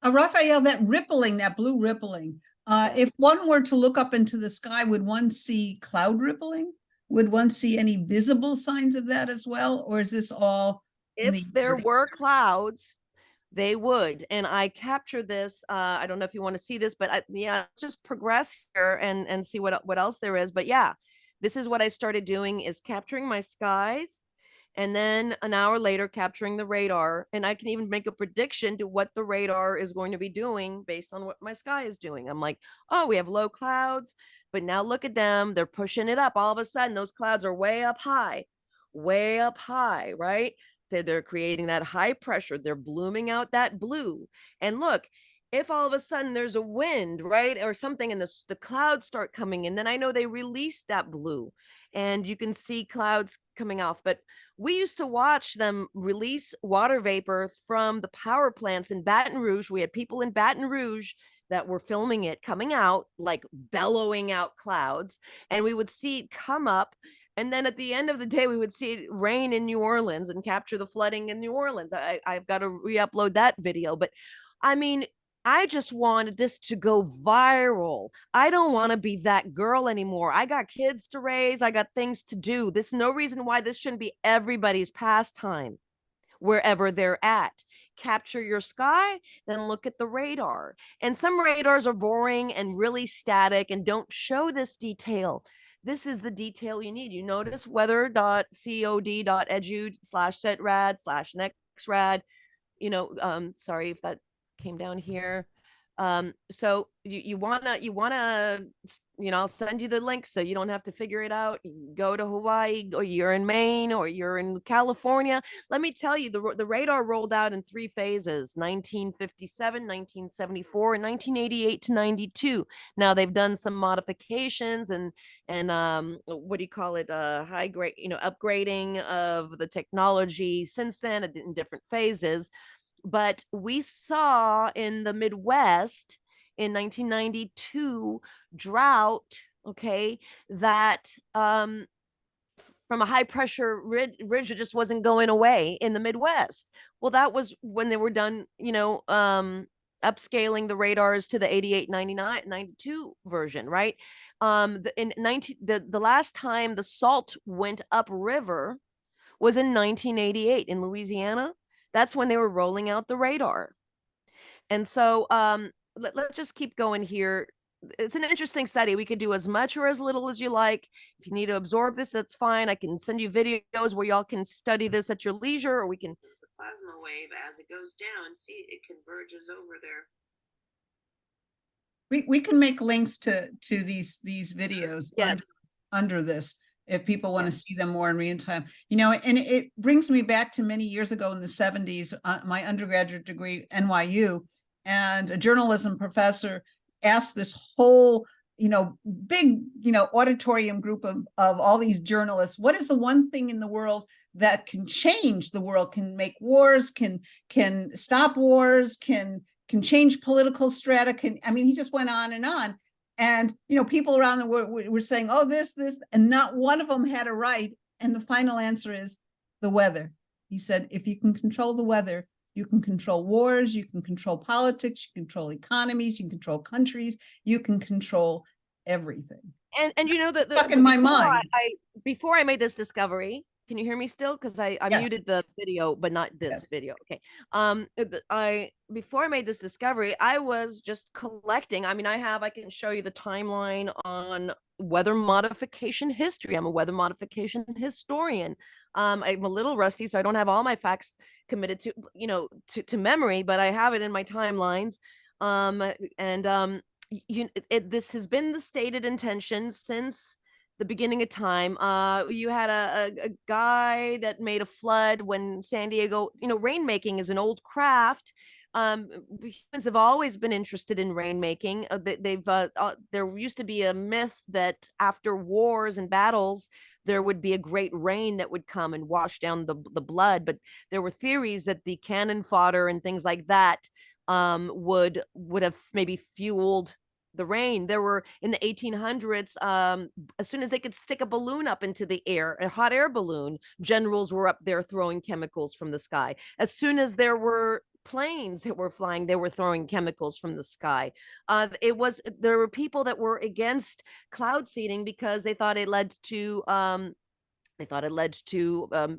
Raphaelle, that rippling, that blue rippling, if one were to look up into the sky, would one see cloud rippling? Would one see any visible signs of that as well? Or is this all? If there were clouds, they would. And I capture this. I don't know if you want to see this, but yeah, just progress here and see what else there is. But yeah, this is what I started doing, is capturing my skies. And then an hour later, capturing the radar. And I can even make a prediction to what the radar is going to be doing based on what my sky is doing. I'm like, oh, we have low clouds, but now look at them. They're pushing it up. All of a sudden, those clouds are way up high, right? They're creating that high pressure. They're blooming out that blue. And look, if all of a sudden there's a wind, right, or something, and the clouds start coming in, then I know they release that blue and you can see clouds coming off. But we used to watch them release water vapor from the power plants in Baton Rouge. We had people in Baton Rouge that were filming it coming out, like bellowing out clouds, and we would see it come up. And then at the end of the day, we would see it rain in New Orleans and capture the flooding in New Orleans. I've got to re-upload that video. But I mean, I just wanted this to go viral. I don't want to be that girl anymore. I got kids to raise. I got things to do. There's no reason why this shouldn't be everybody's pastime wherever they're at. Capture your sky, then look at the radar. And some radars are boring and really static and don't show this detail. This is the detail you need. You notice weather.cod.edu/setrad/nexrad. Sorry if that came down here. So you wanna, I'll send you the link so you don't have to figure it out. You go to Hawaii, or you're in Maine, or you're in California. Let me tell you, the radar rolled out in 3 phases: 1957, 1974, and 1988 to 92. Now they've done some modifications and what do you call it? High grade, upgrading of the technology since then in different phases. But we saw in the Midwest in 1992 drought, okay, that from a high pressure ridge that just wasn't going away in the Midwest. Well, that was when they were done, upscaling the radars to the 88, 99, 92 version, right? The last time the salt went upriver was in 1988 in Louisiana. That's when they were rolling out the radar. And so let's just keep going here. It's an interesting study. We could do as much or as little as you like. If you need to absorb this, that's fine. I can send you videos where y'all can study this at your leisure, or we can. It's a plasma wave as it goes down. See, it converges over there. We can make links to these videos Yes. under this if people want to see them more in real time. You know, and it brings me back to many years ago in the 70s, my undergraduate degree, NYU, and a journalism professor asked this whole, you know, big, you know, auditorium group of all these journalists, what is the one thing in the world that can change the world, can make wars, can stop wars, can change political strata, I mean, he just went on. And, you know, people around the world were saying, oh, this, and not one of them had a right. And the final answer is the weather. He said, if you can control the weather, you can control wars, you can control politics, you can control economies, you can control countries, you can control everything. And you know that stuck in my mind. Before I made this discovery, can you hear me still? Because I Yes. muted the video, but not this Yes. video. Okay. Before I made this discovery, I was just collecting. I mean, I can show you the timeline on weather modification history. I'm a weather modification historian. I'm a little rusty, so I don't have all my facts committed to, you know, to memory, but I have it in my timelines. This has been the stated intention since the beginning of time. You had a guy that made a flood when San Diego, you know, rainmaking is an old craft. Humans have always been interested in rainmaking. There used to be a myth that after wars and battles, there would be a great rain that would come and wash down the blood. But there were theories that the cannon fodder and things like that would have maybe fueled the rain. There were in the 1800s, as soon as they could stick a balloon up into the air, a hot air balloon, generals were up there throwing chemicals from the sky. As soon as there were planes that were flying, they were throwing chemicals from the sky. There were people that were against cloud seeding because they thought it led to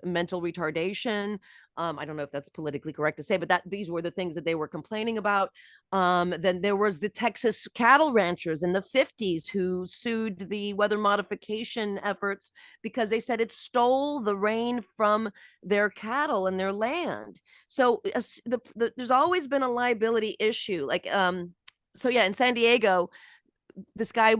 mental retardation. I don't know if that's politically correct to say, but these were the things that they were complaining about. Then there was the Texas cattle ranchers in the 50s who sued the weather modification efforts because they said it stole the rain from their cattle and their land. So there's always been a liability issue. In San Diego, this guy,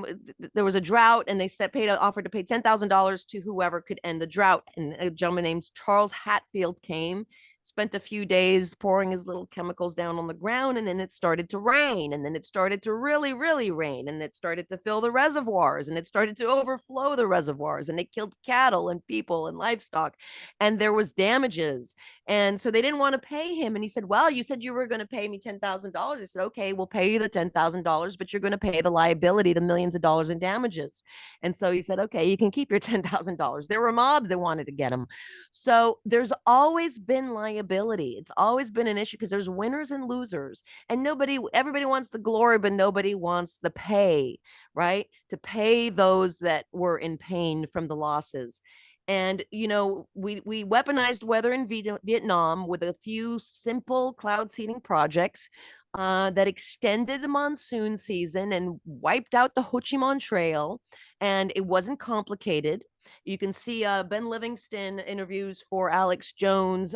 there was a drought, and they offered to pay $10,000 to whoever could end the drought. And a gentleman named Charles Hatfield came, spent a few days pouring his little chemicals down on the ground, and then it started to rain, and then it started to really, really rain, and it started to fill the reservoirs, and it started to overflow the reservoirs, and it killed cattle and people and livestock, and there was damages. And so they didn't want to pay him. And he said, well, you said you were going to pay me $10,000. I said, okay, we'll pay you the $10,000, but you're going to pay the liability, the millions of dollars in damages. And so he said, okay, you can keep your $10,000. There were mobs that wanted to get him. So there's always been liability. It's always been an issue because there's winners and losers, and everybody wants the glory, but nobody wants the pay, right? To pay those that were in pain from the losses. And, you know, we weaponized weather in Vietnam with a few simple cloud seeding projects that extended the monsoon season and wiped out the Ho Chi Minh Trail. And it wasn't complicated. You can see Ben Livingston interviews for Alex Jones.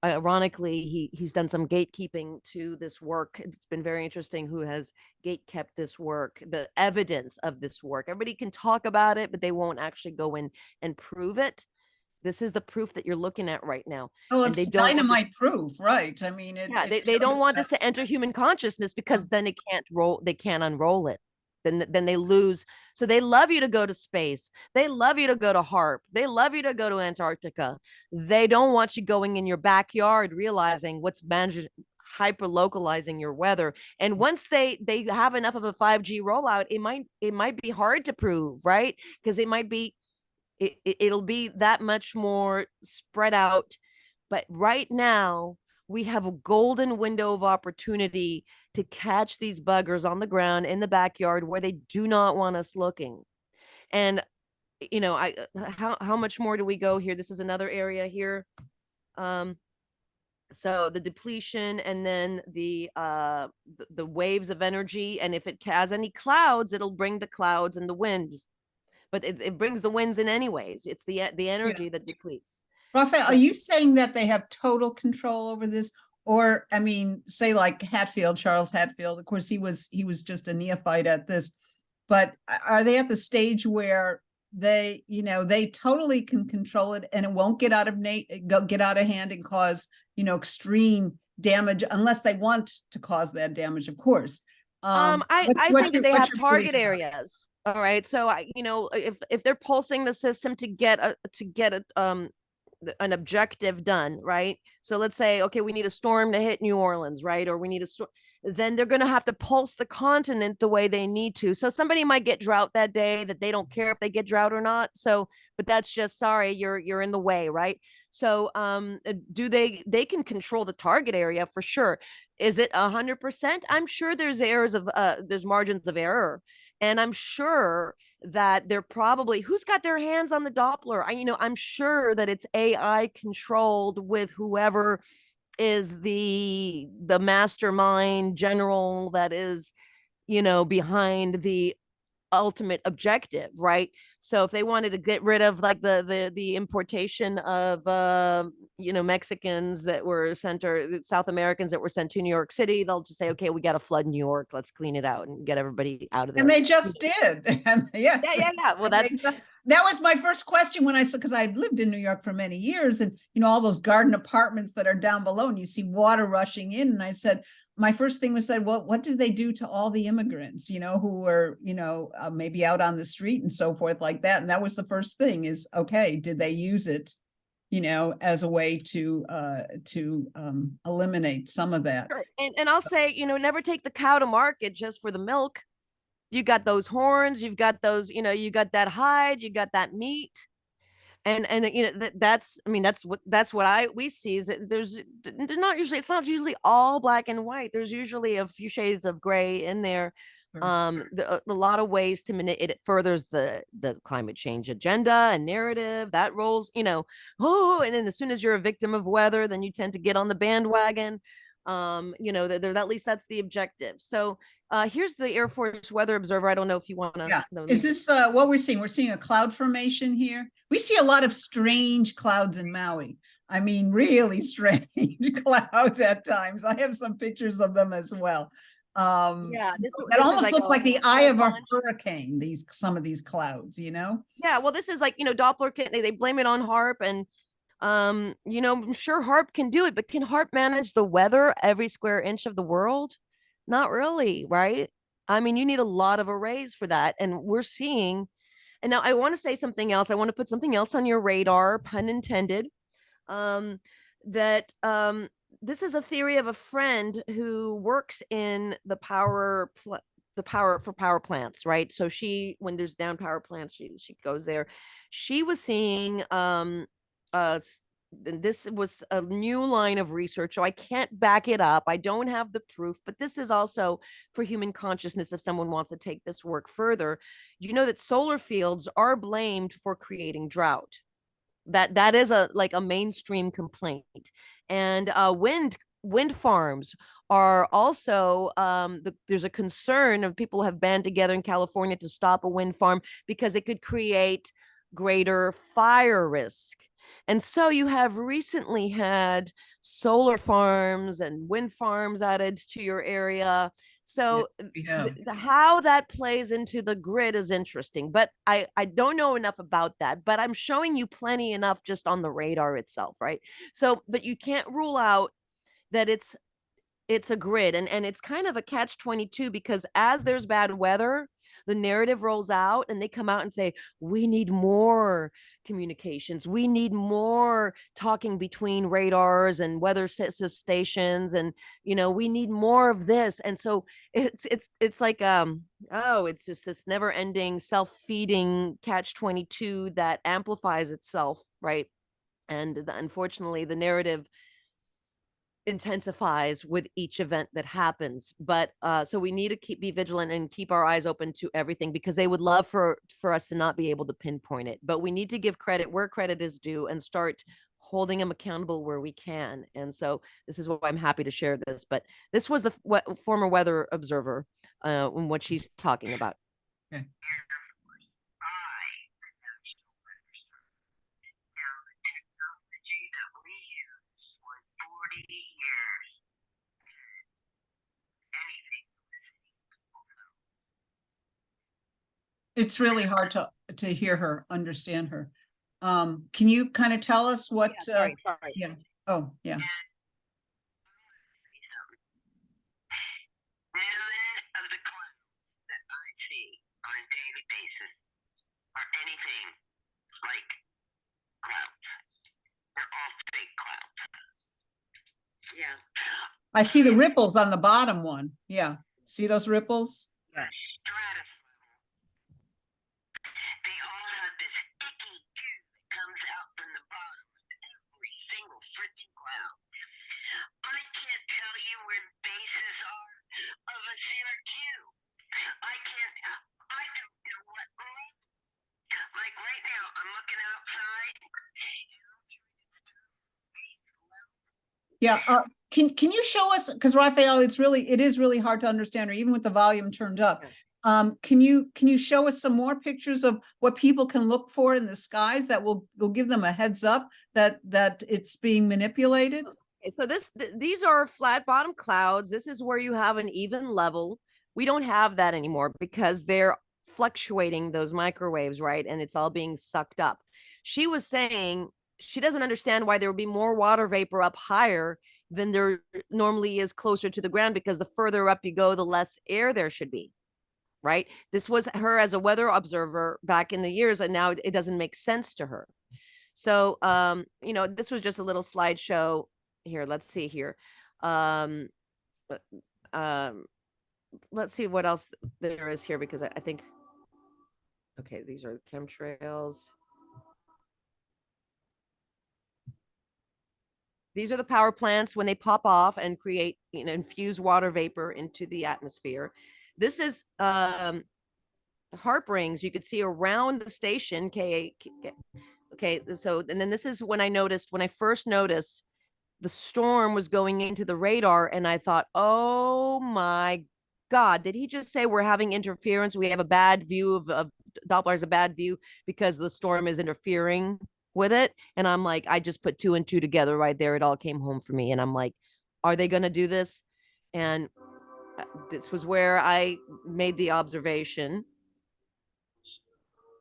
Ironically, he's done some gatekeeping to this work. It's been very interesting who has gatekept this work, the evidence of this work. Everybody can talk about it, but they won't actually go in and prove it. This is the proof that you're looking at right now. Well, and it's dynamite proof, right? I mean, they don't want this to enter human consciousness because then they can't unroll it. Then they lose. So they love you to go to space. They love you to go to HARP. They love you to go to Antarctica. They don't want you going in your backyard, realizing what's hyper localizing your weather. And once they have enough of a 5G rollout, it might be hard to prove, right? Because it'll be that much more spread out. But right now, we have a golden window of opportunity to catch these buggers on the ground in the backyard where they do not want us looking. And how much more do we go here? This is another area here. So the depletion, and then the waves of energy, and if it has any clouds, it'll bring the clouds and the winds, but it brings the winds in anyways. It's the energy that depletes. Raphaelle, are you saying that they have total control over this? Or, I mean, say like Hatfield, Charles Hatfield, of course, he was just a neophyte at this, but are they at the stage where they totally can control it and it won't get out of hand and cause, extreme damage unless they want to cause that damage, of course. I think that they have target areas. All right. So if they're pulsing the system to get an objective done, right? So let's say, okay, we need a storm to hit New Orleans, right? Or we need a storm, then they're going to have to pulse the continent the way they need to. So somebody might get drought that day that they don't care if they get drought or not. So, but that's just, sorry, you're in the way, right? So they can control the target area for sure. Is it 100%? I'm sure there's there's margins of error. And I'm sure that they're probably, who's got their hands on the Doppler? I'm sure that it's AI controlled with whoever is the mastermind general that is, behind the ultimate objective, right? So if they wanted to get rid of like the importation of Mexicans that were sent, or South Americans that were sent to New York City, they'll just say, okay, we got to flood New York, let's clean it out and get everybody out of there. And they just did. Yes. Yeah. Well, that was my first question when I saw, because I've lived in New York for many years, and all those garden apartments that are down below, and you see water rushing in. And I said, my first thing was well, what did they do to all the immigrants, who were, maybe out on the street and so forth like that? And that was the first thing is, okay, did they use it, as a way to eliminate some of that? Sure. And I'll say, never take the cow to market just for the milk. You got those horns, you've got those, you got that hide, you got that meat. And that's what we see is that it's not usually all black and white. There's usually a few shades of gray in there. A lot of ways to manipulate it. Furthers the climate change agenda and narrative that rolls, and then as soon as you're a victim of weather, then you tend to get on the bandwagon. At least that's the objective. So here's the Air Force Weather Observer. I don't know if you want to. Yeah. Is this what we're seeing? We're seeing a cloud formation here. We see a lot of strange clouds in Maui. I mean, really strange clouds at times. I have some pictures of them as well. This almost look like the eye of a hurricane. Some of these clouds, Yeah, well, this is like Doppler. They blame it on HARP, and I'm sure HARP can do it, but can HARP manage the weather every square inch of the world? Not really, right? I mean, you need a lot of arrays for that, and we're seeing. And now I want to say something else. I want to put something else on your radar, pun intended. This is a theory of a friend who works in the power for power plants, right? So when there's down power plants, she goes there. She was seeing this was a new line of research, so I can't back it up. I don't have the proof, but this is also for human consciousness if someone wants to take this work further. That solar fields are blamed for creating drought. That is a mainstream complaint. And wind farms are also there's a concern of people have band together in California to stop a wind farm because it could create greater fire risk. And so you have recently had solar farms and wind farms added to your area. So how that plays into the grid is interesting, but I don't know enough about that, but I'm showing you plenty enough just on the radar itself, right? So, but you can't rule out that it's a grid, and it's kind of a catch-22 because as there's bad weather, the narrative rolls out and they come out and say, we need more communications. We need more talking between radars and weather stations. And, we need more of this. And so it's like, it's just this never ending self-feeding catch-22 that amplifies itself. Right. And unfortunately the narrative intensifies with each event that happens. But so we need to be vigilant and keep our eyes open to everything, because they would love for us to not be able to pinpoint it. But we need to give credit where credit is due and start holding them accountable where we can. And so this is why I'm happy to share this. But this was the former weather observer and what she's talking about. Okay. It's really hard to hear her, understand her. Can you kind of tell us what? Sorry. Yeah. Oh, yeah. None of the clouds that I see on a daily basis are anything like clouds. They're all fake clouds. Yeah. I see the ripples on the bottom one. Yeah. See those ripples? Stratus level. They all have this icky goo that comes out from the bottom of every single freaking cloud. I can't tell you where the bases are of a center cube. I don't know what. Like right now, I'm looking outside. Yeah. Can you show us, because Raphaelle, it is really hard to understand her, even with the volume turned up. Can you show us some more pictures of what people can look for in the skies that will give them a heads up that it's being manipulated? So these are flat bottom clouds. This is where you have an even level. We don't have that anymore because they're fluctuating, those microwaves, right? And it's all being sucked up. She was saying she doesn't understand why there would be more water vapor up higher than there normally is closer to the ground, because the further up you go, the less air there should be, right? This was her as a weather observer back in the years, and now it doesn't make sense to her. So, this was just a little slideshow. Here, let's see here. Let's see what else there is here, because I think, okay, these are chemtrails. These are the power plants when they pop off and create, infuse water vapor into the atmosphere. This is harp rings you could see around the station. Okay, so, and then this is when I first noticed the storm was going into the radar, and I thought, oh my God, did he just say we're having interference? We have a bad view of Doppler has a bad view because the storm is interfering with it. And I'm like, I just put 2 and 2 together right there. It all came home for me. And I'm like, are they going to do this? And this was where I made the observation.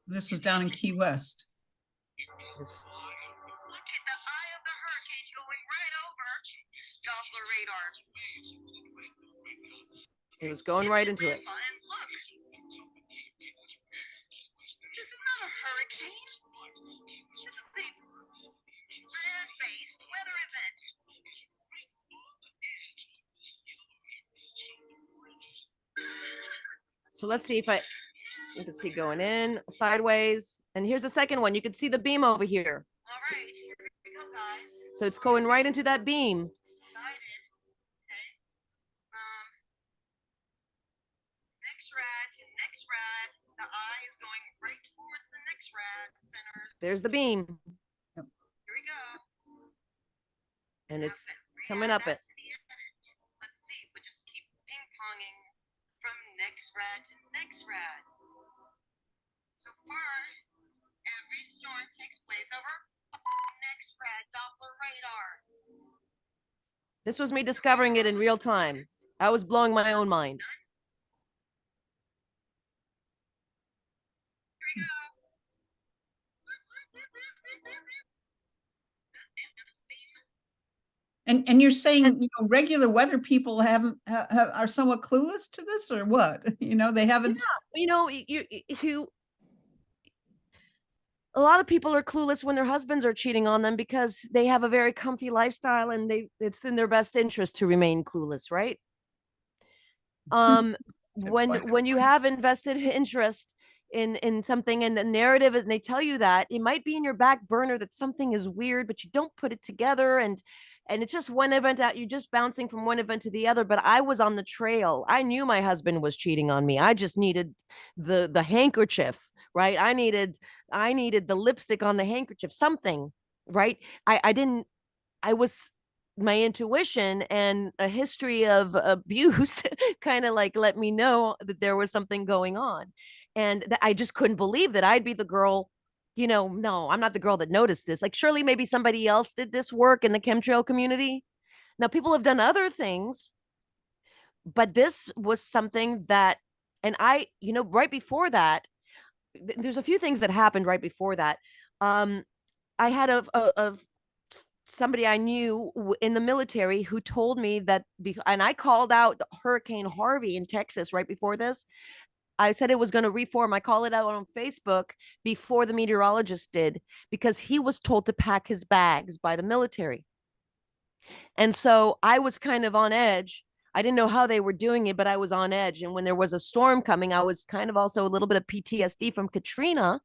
This was down in Key West. Look at the eye of the hurricane's going right over Doppler radar. It was going right into it. And look, this is not a hurricane. This is a land-based weather event. So let's see if you can see going in sideways. And here's the second one. You can see the beam over here. All right, here we go, guys. So it's going right into that beam. Excited. Okay. Next rad. The eye is going right towards the next rad center. There's the beam. Here we go. And it's coming up it. Let's see if we just keep ping-ponging from next rad to next rad. So far, every storm takes place over next rad Doppler radar. This was me discovering it in real time. I was blowing my own mind. Here we go. And you're saying, regular weather people are somewhat clueless to this, or what? They haven't. You a lot of people are clueless when their husbands are cheating on them because they have a very comfy lifestyle, and it's in their best interest to remain clueless, right? When you have invested interest in something and the narrative, and they tell you that, it might be in your back burner that something is weird, but you don't put it together, and and it's just one event out, you're just bouncing from one event to the other. But I was on the trail. I knew my husband was cheating on me. I just needed the handkerchief, right? I needed the lipstick on the handkerchief, something, right? I didn't, I was, my intuition and a history of abuse kind of like let me know that there was something going on. And I just couldn't believe that I'd be the girl, no, I'm not the girl that noticed this. Like, surely maybe somebody else did this work in the chemtrail community. Now, people have done other things, but this was something that, and right before that, there's a few things that happened right before that. I had a somebody I knew in the military who told me that, and I called out Hurricane Harvey in Texas right before this. I said it was going to reform. I called it out on Facebook before the meteorologist did, because he was told to pack his bags by the military. And so I was kind of on edge. I didn't know how they were doing it, but I was on edge. And when there was a storm coming, I was kind of also a little bit of PTSD from Katrina.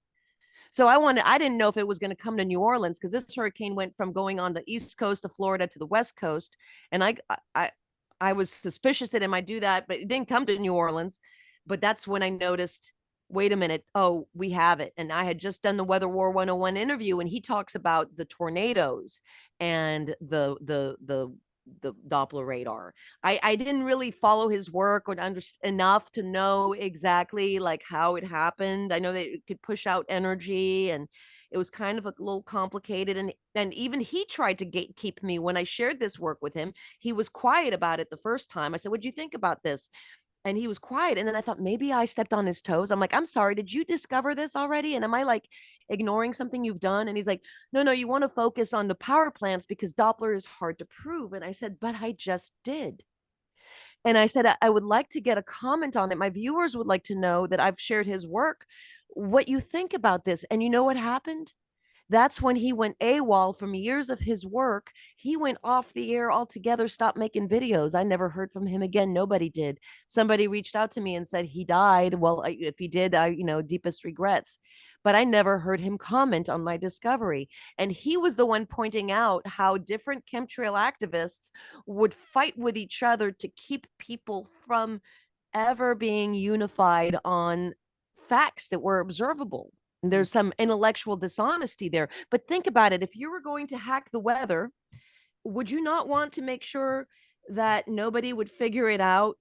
So I didn't know if it was going to come to New Orleans, because this hurricane went from going on the East Coast of Florida to the West Coast. And I was suspicious that it might do that, but it didn't come to New Orleans. But that's when I noticed, wait a minute, oh, we have it. And I had just done the Weather War 101 interview, and he talks about the tornadoes and the Doppler radar. I didn't really follow his work or enough to know exactly like how it happened. I know that it could push out energy, and it was kind of a little complicated. And even he tried to gatekeep me when I shared this work with him. He was quiet about it the first time. I said, "What'd you think about this?" And he was quiet. And then I thought maybe I stepped on his toes. I'm like, "I'm sorry, did you discover this already? And am I like ignoring something you've done?" And he's like, no, you want to focus on the power plants because Doppler is hard to prove. And I said, but I just did. And I said, I would like to get a comment on it. My viewers would like to know that I've shared his work, what you think about this. And you know what happened? That's when he went AWOL from years of his work. He went off the air altogether, stopped making videos. I never heard from him again. Nobody did. Somebody reached out to me and said he died. Well, if he did, deepest regrets. But I never heard him comment on my discovery. And he was the one pointing out how different chemtrail activists would fight with each other to keep people from ever being unified on facts that were observable. There's some intellectual dishonesty there. But think about it. If you were going to hack the weather, would you not want to make sure that nobody would figure it out?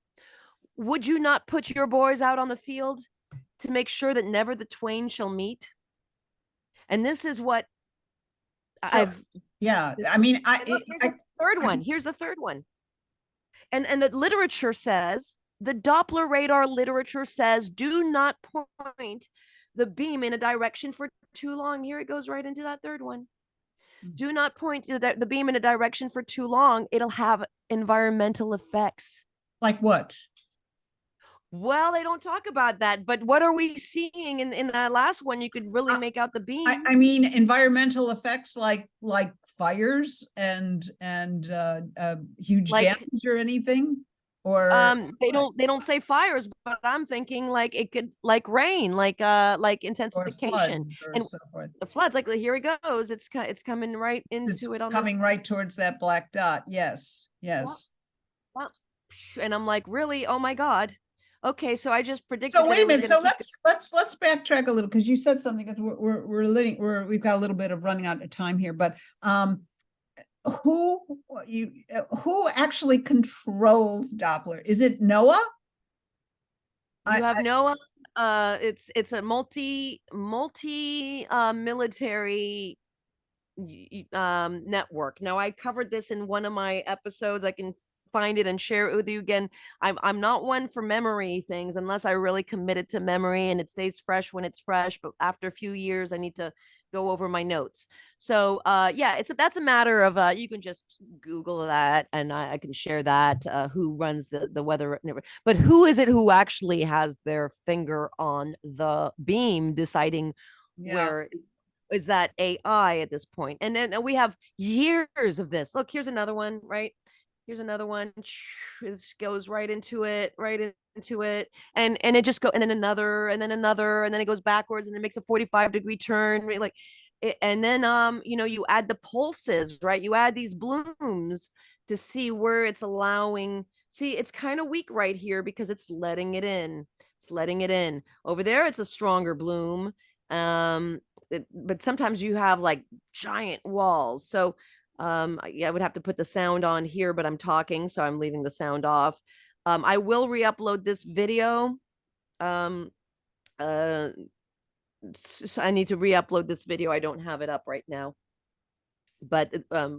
Would you not put your boys out on the field to make sure that never the twain shall meet? And this is what yeah, this, I mean, here's the third one. Here's the third one. And the literature says, the Doppler radar literature says, do not point the beam in a direction for too long. Here it goes right into that third one. Do not point the beam in a direction for too long. It'll have environmental effects. Like what? Well, they don't talk about that, but what are we seeing in that last one? You could really make out the beam. I mean, environmental effects like fires and huge damage or anything. Or they don't say fires, but I'm thinking like it could, like rain, like intensification and so forth. The floods. Like, here it goes. It's coming right into it. Coming right towards that black dot. Yes. Well, and I'm like, really? Oh my God. Okay, so I just predicted. So wait a minute. So let's backtrack a little, because you said something, because we've got a little bit of running out of time here, but who actually controls Doppler? Is it NOAA? You have NOAA. It's a multi military network. Now, I covered this in one of my episodes. I can find it and share it with you again. I'm not one for memory things unless I really committed to memory and it stays fresh when it's fresh. But after a few years, I need to go over my notes. So yeah, that's a matter of you can just Google that and I can share that who runs the weather. But who is it who actually has their finger on the beam deciding where is that AI at this point? And then we have years of this. Look, here's another one, right? Here's another one. This goes right into it, and it just go, and then another, and then another, and then it goes backwards, and it makes a 45-degree turn. Like, And then you know, you add the pulses, right? You add these blooms to see where it's allowing. See, it's kind of weak right here because it's letting it in. It's letting it in. Over there, it's a stronger bloom. But sometimes you have like giant walls. So yeah, I would have to put the sound on here, but I'm talking, so I'm leaving the sound off. I will re-upload this video. So I need to re-upload this video. I don't have it up right now, but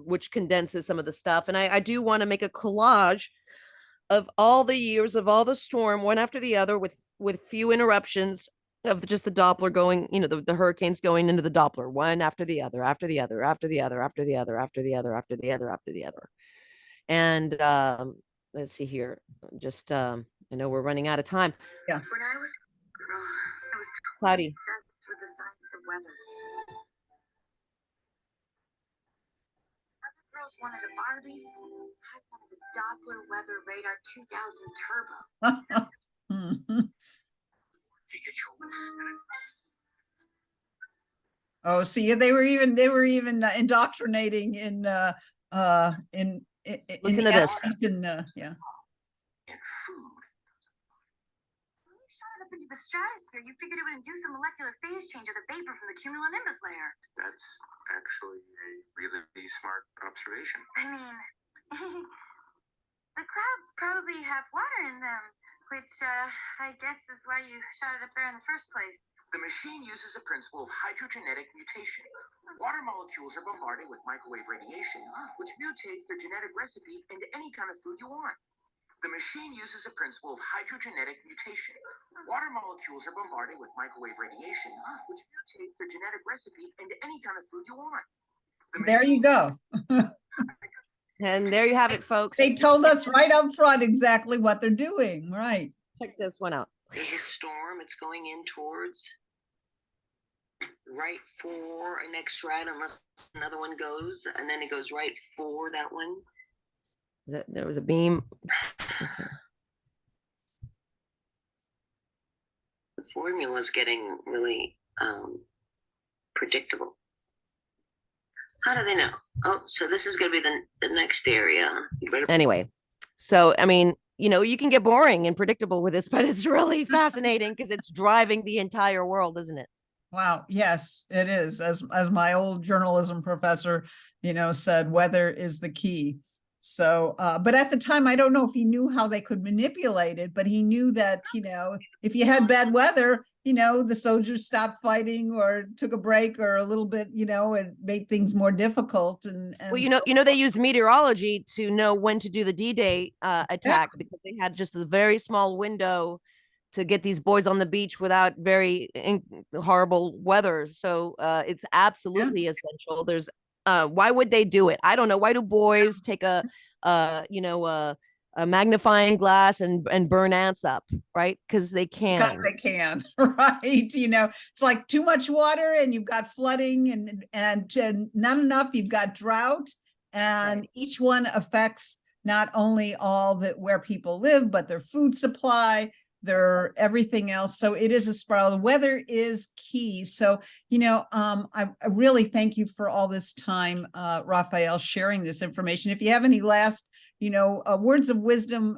which condenses some of the stuff. And I do want to make a collage of all the years of all the storm, one after the other, with few interruptions of just the Doppler going, you know, the hurricanes going into the Doppler, one after the other, after the other, after the other, after the other, after the other, after the other, after the other. And let's see here. Just I know we're running out of time. Yeah. When I was a girl, I was Cloudy. obsessed with the science of weather. Other girls wanted a Barbie. I wanted a Doppler Weather Radar 2000 Turbo. Mhm. Oh, see, they were even indoctrinating in Listen the to this. African, yeah. And food. When you shot it up into the stratosphere, you figured it would induce a molecular phase change of the vapor from the cumulonimbus layer. That's actually a really smart observation. I mean, the clouds probably have water in them, which I guess is why you shot it up there in the first place. The machine uses a principle of hydrogenetic mutation. Water molecules are bombarded with microwave radiation, which mutates their genetic recipe into any kind of food you want. The machine uses a principle of hydrogenetic mutation. Water molecules are bombarded with microwave radiation, which mutates their genetic recipe into any kind of food you want. There you go. And there you have it, folks. They told us right up front exactly what they're doing, right? Check this one out. There's a storm. It's going in towards right for a next ride, unless another one goes, and then it goes right for that one. There was a beam. Okay. The formula is getting really predictable. How do they know? Oh, so this is going to be the next area. Anyway, so I mean, you know, you can get boring and predictable with this, but it's really fascinating because it's driving the entire world, isn't it? Wow. Yes, it is. As my old journalism professor, you know, said, weather is the key. So, but at the time, I don't know if he knew how they could manipulate it, but he knew that, you know, if you had bad weather, you know, the soldiers stopped fighting or took a break or a little bit, you know, and made things more difficult. And Well, you know, they used meteorology to know when to do the D-Day attack because they had just a very small window to get these boys on the beach without very horrible weather. So it's absolutely essential. There's why would they do it? I don't know. Why do boys take a magnifying glass and burn ants up, right? Because they can. Because they can, right? You know, it's like too much water and you've got flooding and not enough, you've got drought, and each one affects not only all that where people live, but their food supply, their everything else. So it is a spiral. The weather is key. So, you know, I really thank you for all this time, Raphaelle, sharing this information. If you have any last, you know, words of wisdom,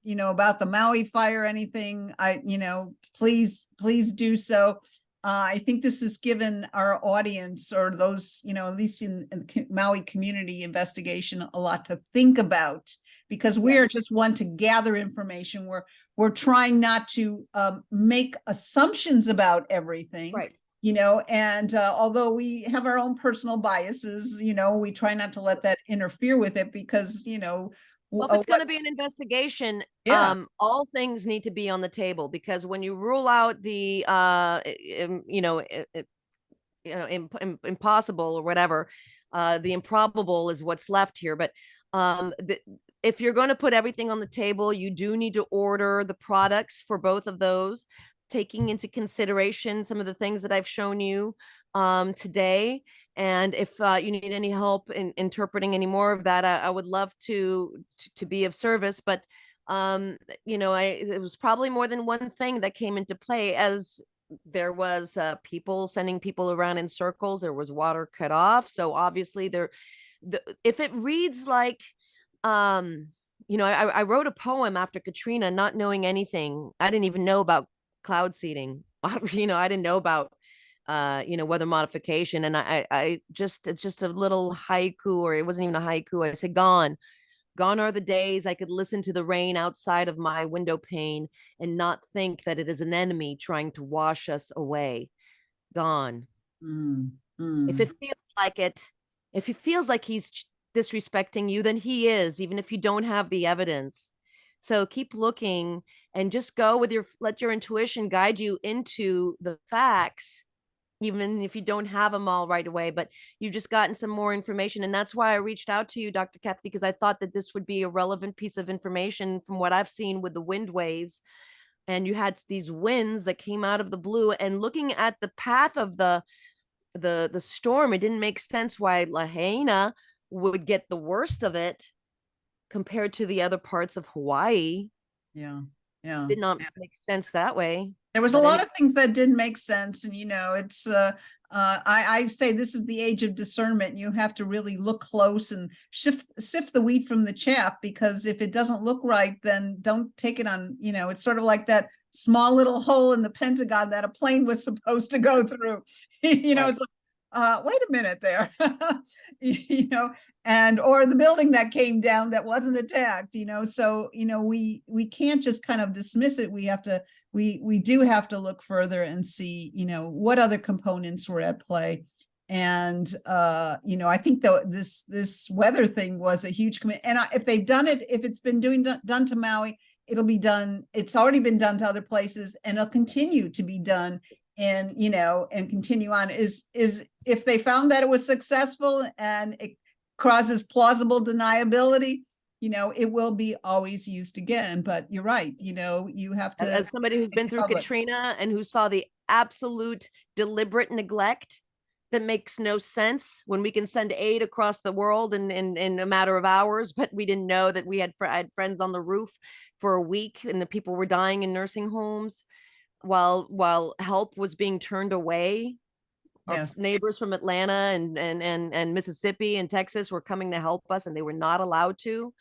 you know, about the Maui fire, anything, you know, please do so. I think this has given our audience, or those, you know, at least in Maui community investigation, a lot to think about, because we are just one to gather information. We're trying not to make assumptions about everything. Right. You know, and although we have our own personal biases, you know, we try not to let that interfere with it, because, you know, well, if it's going to be an investigation, all things need to be on the table, because when you rule out the, impossible or whatever, the improbable is what's left here. But if you're going to put everything on the table, you do need to order the products for both of those, taking into consideration some of the things that I've shown you today. And if you need any help in interpreting any more of that, I would love to be of service. But you know, it was probably more than one thing that came into play as there was people sending people around in circles. There was water cut off. So obviously if it reads like, I wrote a poem after Katrina, not knowing anything. I didn't even know about cloud seeding. I didn't know about, weather modification. And it's just a little haiku, or it wasn't even a haiku. I said, Gone are the days I could listen to the rain outside of my window pane and not think that it is an enemy trying to wash us away. Gone. If it feels like it, if it feels like he's disrespecting you, then he is, even if you don't have the evidence. So keep looking and just go with let your intuition guide you into the facts, even if you don't have them all right away, but you've just gotten some more information. And that's why I reached out to you, Dr. Kathy, because I thought that this would be a relevant piece of information from what I've seen with the wind waves. And you had these winds that came out of the blue, and looking at the path of the storm, it didn't make sense why Lahaina would get the worst of it compared to the other parts of Hawaii. Yeah. Did not make sense that way. There was a lot of things that didn't make sense. And, it's, I say this is the age of discernment. You have to really look close and sift the wheat from the chaff, because if it doesn't look right, then don't take it on, it's sort of like that small little hole in the Pentagon that a plane was supposed to go through. Right. It's like, wait a minute there, and or the building that came down that wasn't attacked, so we can't just kind of dismiss it. We have to we do have to look further and see what other components were at play. And I think though this weather thing was a huge commitment. And if they've done it, if it's been done to Maui, it'll be done. It's already been done to other places, and it'll continue to be done. And and continue on is if they found that it was successful and it causes plausible deniability, it will be always used again. But you're right, you have to, as somebody who's been through Katrina and who saw the absolute deliberate neglect that makes no sense, when we can send aid across the world in a matter of hours, but we didn't know that I had friends on the roof for a week and the people were dying in nursing homes while help was being turned away. Yes. Our neighbors from Atlanta and Mississippi and Texas were coming to help us, and they were not allowed to.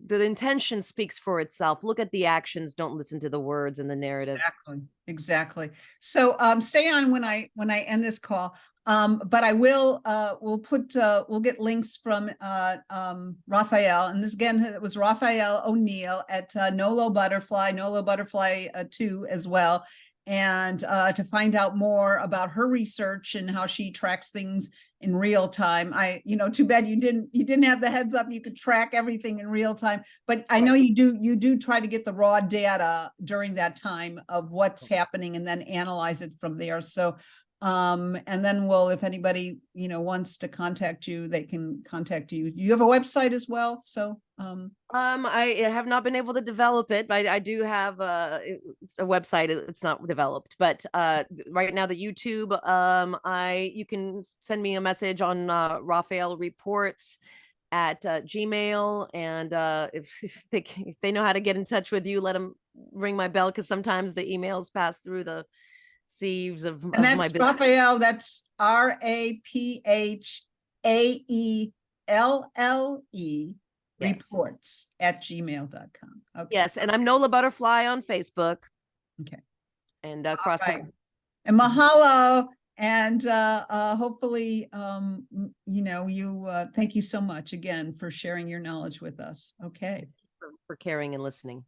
The intention speaks for itself. Look at the actions. Don't listen to the words and the narrative. Exactly. So stay on when I end this call. But I will we'll get links from Raphaelle, and this again, it was Raphaelle O'Neil at Nolo Butterfly 2 as well, and to find out more about her research and how she tracks things in real time. Too bad you didn't have the heads up you could track everything in real time, but I know you do try to get the raw data during that time of what's happening and then analyze it from there. So and then if anybody wants to contact you, they can contact you. You have a website as well, so I have not been able to develop it, but I do have it's a website. It's not developed, but right now the YouTube, you can send me a message on Raphaelle Reports at Gmail, and if they know how to get in touch with you, let them ring my bell, because sometimes the emails pass through the sieves of and that's my business. Raphaelle, that's RAPHAELLE reports at gmail.com. Okay. Yes, and I'm Nola Butterfly on Facebook. Okay. And across right. And mahalo, and hopefully thank you so much again for sharing your knowledge with us. Okay. For caring and listening.